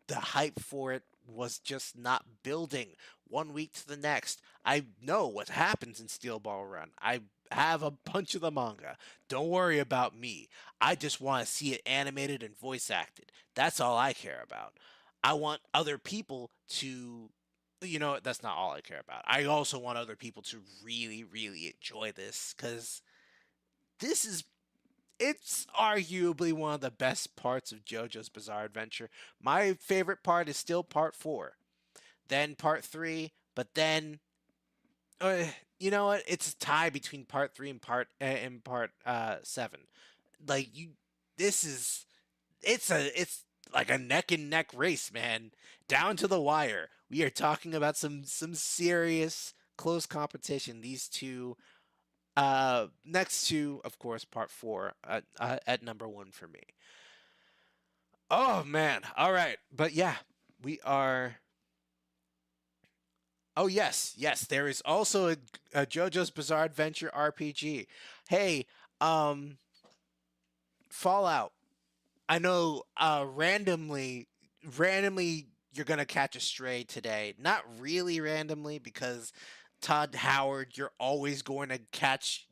the hype for it was just not building one week to the next. I know what happens in Steel Ball Run. I have a bunch of the manga. Don't worry about me. I just want to see it animated and voice acted. That's all I care about. I want other people to, that's not all I care about. I also want other people to really, really enjoy this, because it's arguably one of the best parts of JoJo's Bizarre Adventure. My favorite part is still Part 4, then Part 3, but then, you know what? It's a tie between Part 3 and Part 7. Like, it's like a neck and neck race, man, down to the wire. We are talking about some serious close competition. These two, next to, of course, Part 4 at number 1 for me. Oh man! All right, but yeah, we are. Oh yes, there is also a JoJo's Bizarre Adventure RPG. Hey, Fallout. I know randomly you're gonna catch a stray today. Not really randomly, because Todd Howard, you're always going to catch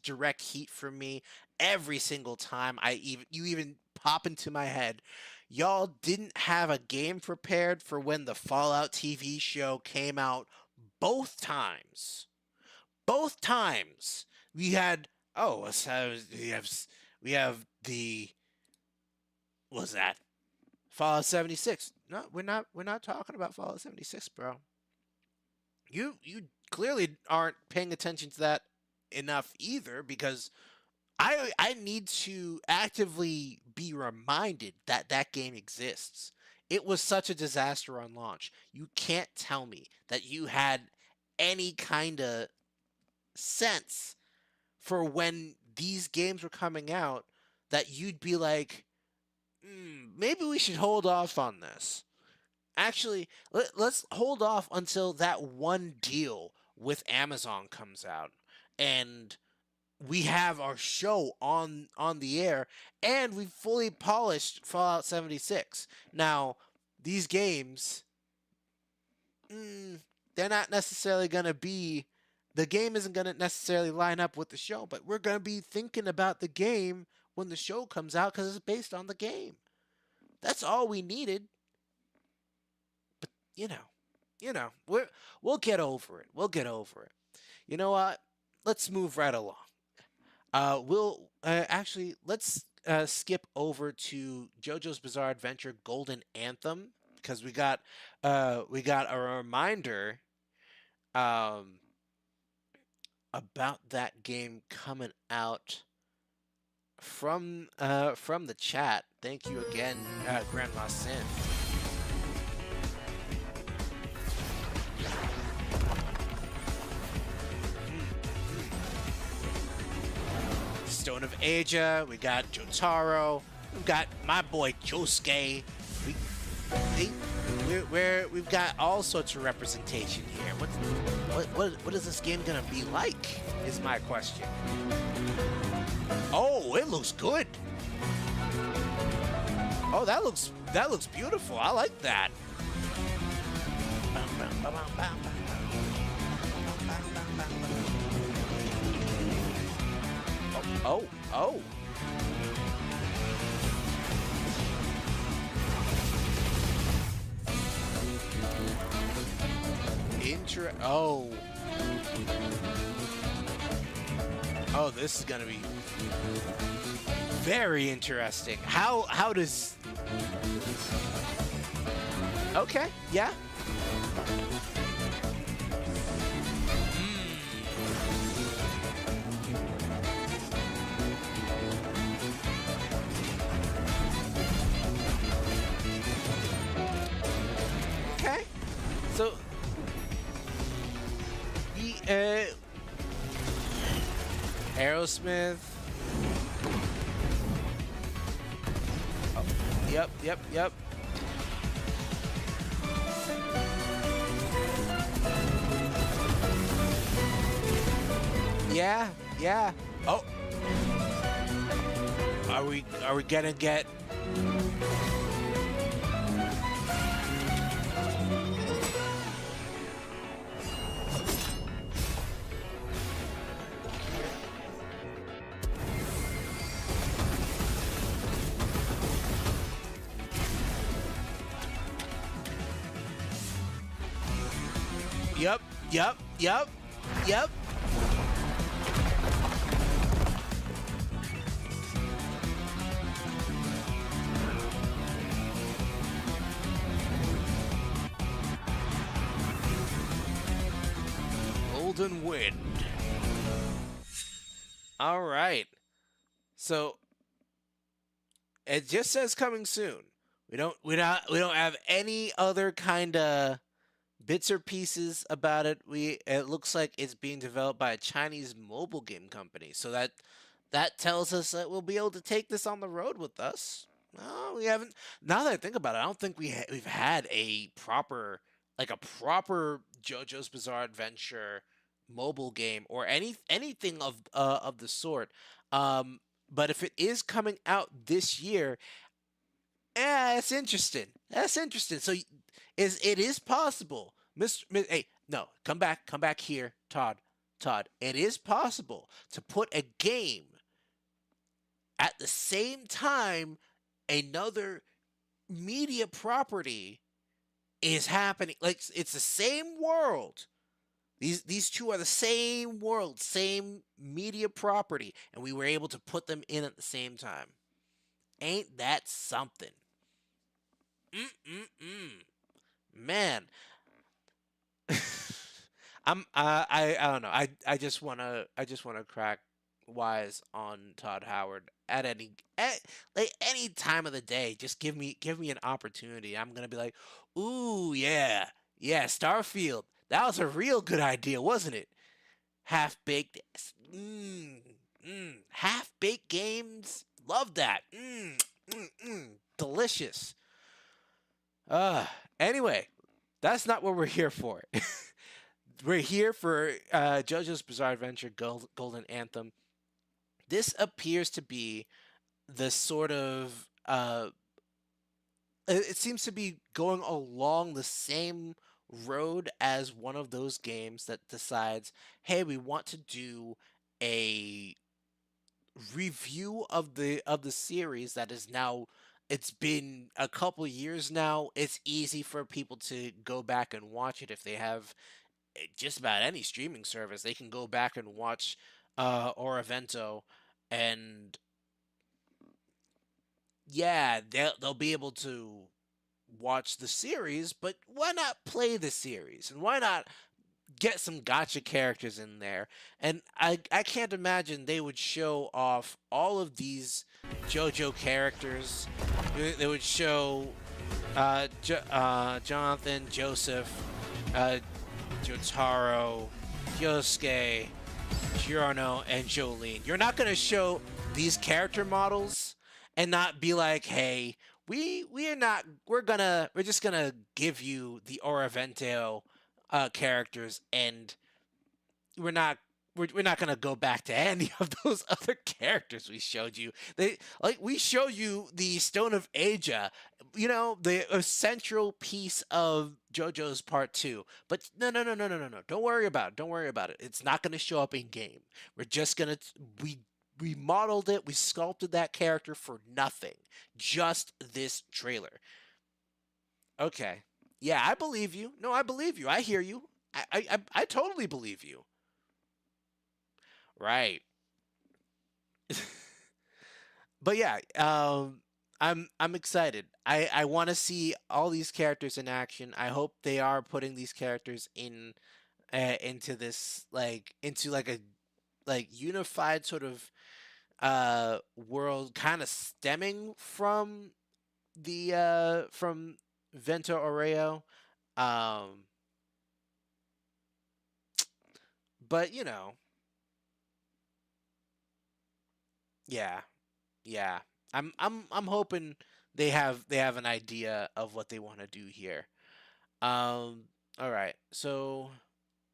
direct heat from me every single time you even pop into my head. Y'all didn't have a game prepared for when the Fallout TV show came out both times. Both times we had we have the what's that? Fallout 76. No, we're not talking about Fallout 76, bro. You clearly aren't paying attention to that enough either, because I need to actively be reminded that that game exists. It was such a disaster on launch. You can't tell me that you had any kind of sense for when these games were coming out that you'd be like, maybe we should hold off on this. Actually, let's hold off until that one deal with Amazon comes out and we have our show on the air and we've fully polished Fallout 76. Now, these games, they're not necessarily going to be, the game isn't going to necessarily line up with the show, but we're going to be thinking about the game when the show comes out because it's based on the game. That's all we needed. But, we'll get over it. We'll get over it. You know what? Let's move right along. Let's skip over to JoJo's Bizarre Adventure Golden Anthem, because we got a reminder about that game coming out from the chat. Thank you again, Grandma Sin. Stone of Asia, we got Jotaro, we've got my boy Josuke. We've got all sorts of representation here. What is this game gonna be like? Is my question. Oh, it looks good. Oh, that looks beautiful. I like that. Oh. Oh, this is gonna be very interesting. How does? Okay, yeah. Okay, so Aerosmith. Oh, yep. Yeah. Oh. Are we gonna get? Yep. Golden Wind. All right. So it just says coming soon. We don't have any other kind of bits or pieces about it. It looks like it's being developed by a Chinese mobile game company. So that tells us that we'll be able to take this on the road with us. No, we haven't. Now that I think about it, I don't think we've had a proper JoJo's Bizarre Adventure mobile game or anything of the sort. But if it is coming out this year, Yeah, that's interesting. That's interesting. So it is possible, Hey, no, come back here, Todd. Todd, it is possible to put a game at the same time another media property is happening. Like it's the same world. These two are the same world, same media property, and we were able to put them in at the same time. Ain't that something? Man. I don't know. I just wanna crack wise on Todd Howard at any time of the day. Just give me an opportunity. I'm gonna be like, ooh yeah, Starfield. That was a real good idea, wasn't it? Half-baked, half-baked games. Love that. Delicious. Anyway, that's not what we're here for. We're here for JoJo's Bizarre Adventure Golden Anthem. This appears to be the sort of it seems to be going along the same road as one of those games that decides, hey, we want to do a review of the series that is now, it's been a couple years now. It's easy for people to go back and watch it if they have just about any streaming service. They can go back and watch Oravento, and yeah, they'll be able to watch the series, but why not play the series? And why not get some gacha characters in there? And I can't imagine they would show off all of these JoJo characters. They would show Jonathan, Joseph, Jotaro, Yosuke, Giorno, and Jolene. You're not going to show these character models and not be like, hey, we're just gonna give you the Oravento characters, and we're not gonna go back to any of those other characters we showed you. We show you the Stone of Aja, the central piece of JoJo's Part 2. But no. Don't worry about it. It's not gonna show up in game. We're just gonna we modeled it, we sculpted that character for nothing. Just this trailer. Okay. Yeah, I believe you. No, I believe you. I hear you. I totally believe you. Right. But yeah, I'm excited. I want to see all these characters in action. I hope they are putting these characters into this into a unified sort of world, kind of stemming from the from Vento Oreo. But yeah. I'm hoping they have an idea of what they want to do here. All right, so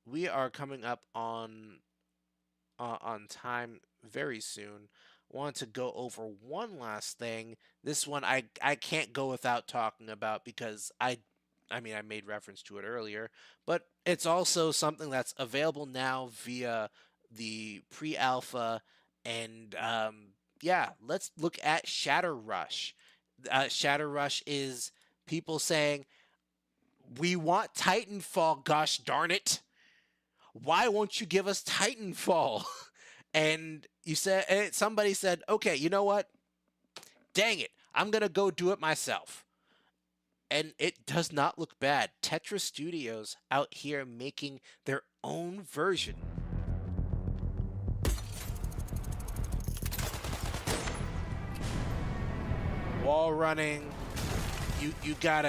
we are coming up on time very soon. Want to go over one last thing. This one I can't go without talking about because I made reference to it earlier, but it's also something that's available now via the pre-alpha, and yeah, let's look at Shatter Rush. Shatter Rush is people saying, we want Titanfall, gosh darn it. Why won't you give us Titanfall? And somebody said, okay, you know what? Dang it, I'm going to go do it myself. And it does not look bad. Tetra Studios out here making their own version. Wall running. You got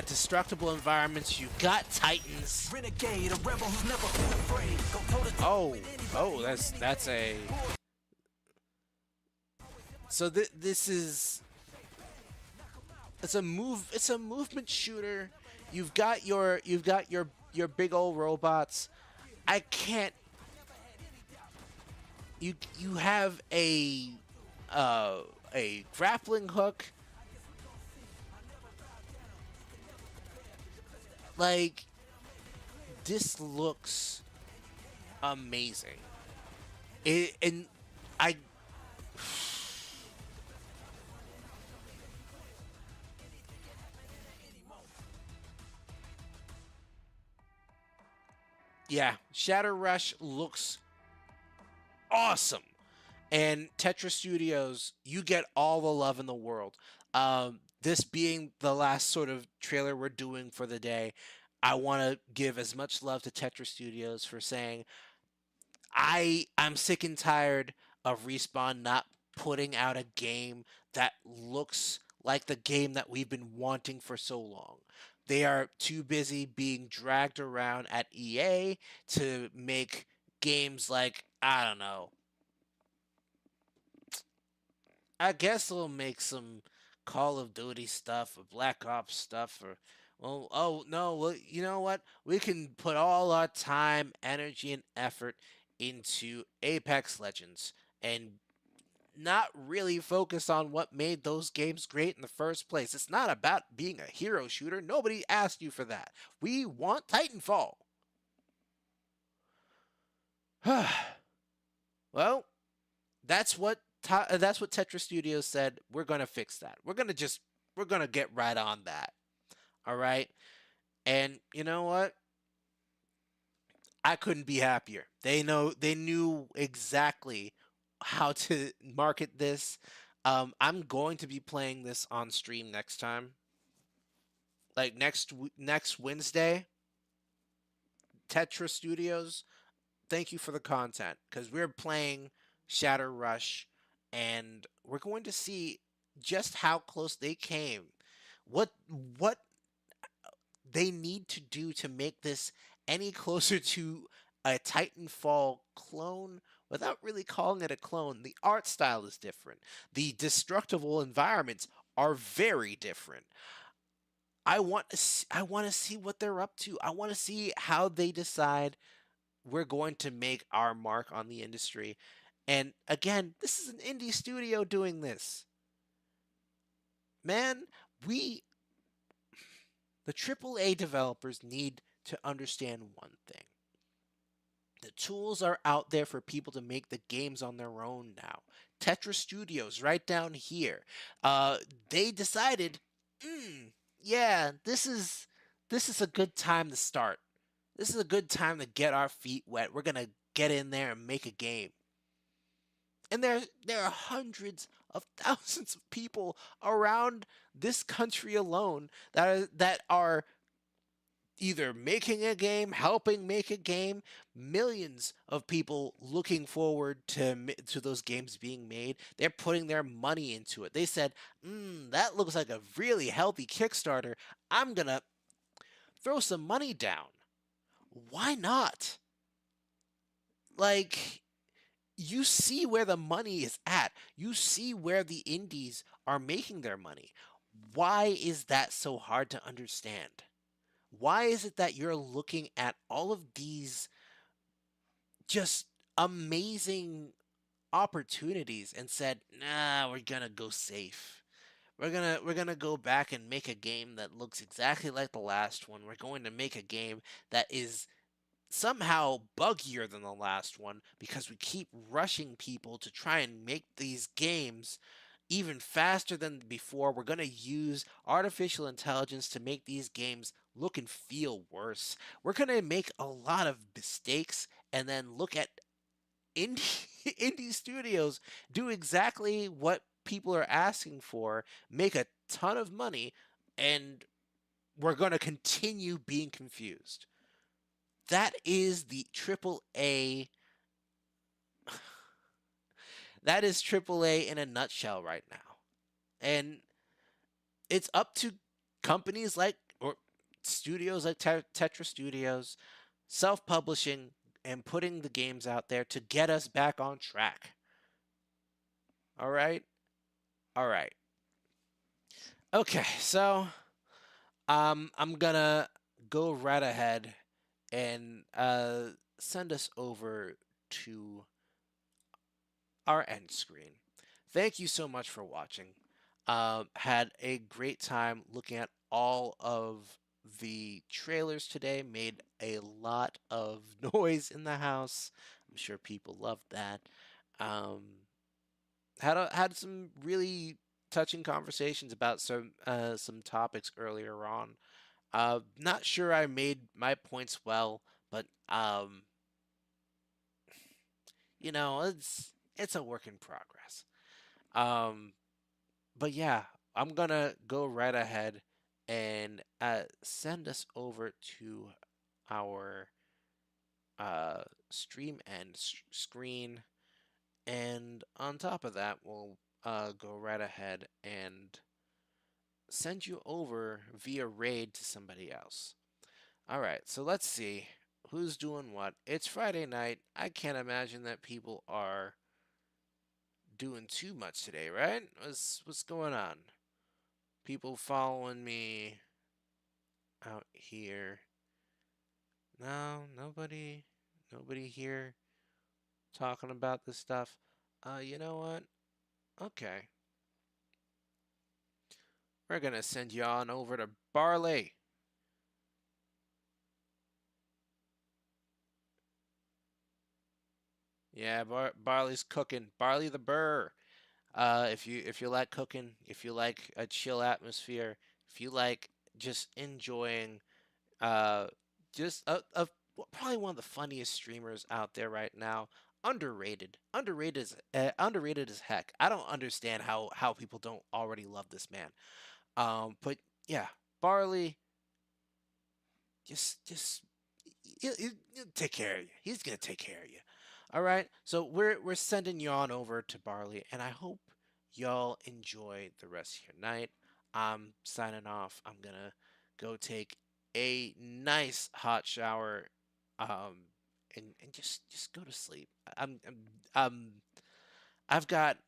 destructible environments. You got Titans. Renegade, a rebel who's never afraid. Oh, that's a. So this is. It's a movement shooter. You've got your big old robots. I can't. You have a grappling hook. Like, this looks amazing. And I yeah, Shadow Rush looks awesome. And Tetra Studios, you get all the love in the world. This being the last sort of trailer we're doing for the day, I want to give as much love to Tetra Studios for saying, I'm sick and tired of Respawn not putting out a game that looks like the game that we've been wanting for so long. They are too busy being dragged around at EA to make games like, I don't know, I guess they'll make some Call of Duty stuff or Black Ops stuff or well, oh no, well, you know what? We can put all our time, energy, and effort into Apex Legends and not really focus on what made those games great in the first place. It's not about being a hero shooter. Nobody asked you for that. We want Titanfall. Well, that's what Tetra Studios said. We're gonna fix that. We're gonna get right on that. All right, and you know what? I couldn't be happier. They knew exactly how to market this. I'm going to be playing this on stream next time. Like next Wednesday. Tetra Studios, thank you for the content because we're playing Shadow Rush and we're going to see just how close they came. What they need to do to make this any closer to a Titanfall clone without really calling it a clone. The art style is different. The destructible environments are very different. I want to see what they're up to. I want to see how they decide we're going to make our mark on the industry. And again, this is an indie studio doing this. Man, the AAA developers need to understand one thing. The tools are out there for people to make the games on their own now. Tetra Studios, right down here, they decided, yeah, this is a good time to start. This is a good time to get our feet wet. We're gonna get in there and make a game. And there are hundreds of thousands of people around this country alone that are either making a game, helping make a game, millions of people looking forward to those games being made. They're putting their money into it. They said, that looks like a really healthy Kickstarter. I'm going to throw some money down. Why not? Like, you see where the money is at. You see where the indies are making their money. Why is that so hard to understand? Why is it that you're looking at all of these just amazing opportunities and said, nah, we're gonna go safe. We're gonna go back and make a game that looks exactly like the last one. We're going to make a game that is somehow buggier than the last one because we keep rushing people to try and make these games even faster than before. We're going to use artificial intelligence to make these games look and feel worse. We're going to make a lot of mistakes and then look at indie studios do exactly what people are asking for, make a ton of money, and we're going to continue being confused. That is the AAA. That is AAA in a nutshell right now. And it's up to companies like, or studios like Tetra Studios, self-publishing and putting the games out there to get us back on track. All right? All right. Okay, so I'm going to go right ahead and send us over to our end screen. Thank you so much for watching. Had a great time looking at all of the trailers today made a lot of noise in the house. I'm sure people loved that. Um, had some really touching conversations about some topics earlier on. Not sure I made my points well, but it's a work in progress. Um, but yeah, I'm gonna go right ahead and send us over to our stream end screen, and on top of that, we'll go right ahead and send you over via raid to somebody else. All right, so let's see who's doing what. It's Friday night. I can't imagine that people are doing too much today, right? What's going on? People following me out here. No, nobody here talking about this stuff. You know what? Okay. We're gonna send you on over to Barley. Yeah, Barley's cooking. Barley the Burr. If you like cooking, if you like a chill atmosphere, if you like just enjoying, uh, just probably one of the funniest streamers out there right now. Underrated as heck. I don't understand how people don't already love this man. But yeah, Barley, just he'll take care of you. He's gonna take care of you. All right. So we're sending you on over to Barley, and I hope y'all enjoy the rest of your night. I'm signing off. I'm gonna go take a nice hot shower, and just go to sleep. Um I've got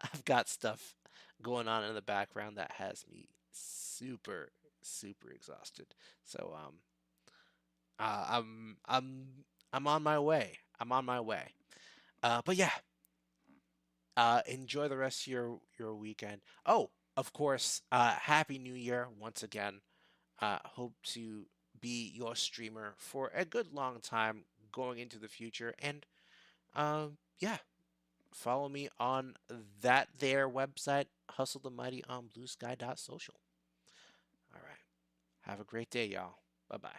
I've got stuff going on in the background that has me super exhausted. So I'm on my way. I'm on my way. But yeah, enjoy the rest of your weekend. Oh, of course, Happy New Year once again. Hope to be your streamer for a good long time going into the future. And yeah, follow me on that there website, Hustle the Mighty on bluesky.social. All right. Have a great day, y'all. Bye-bye.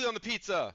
On the pizza.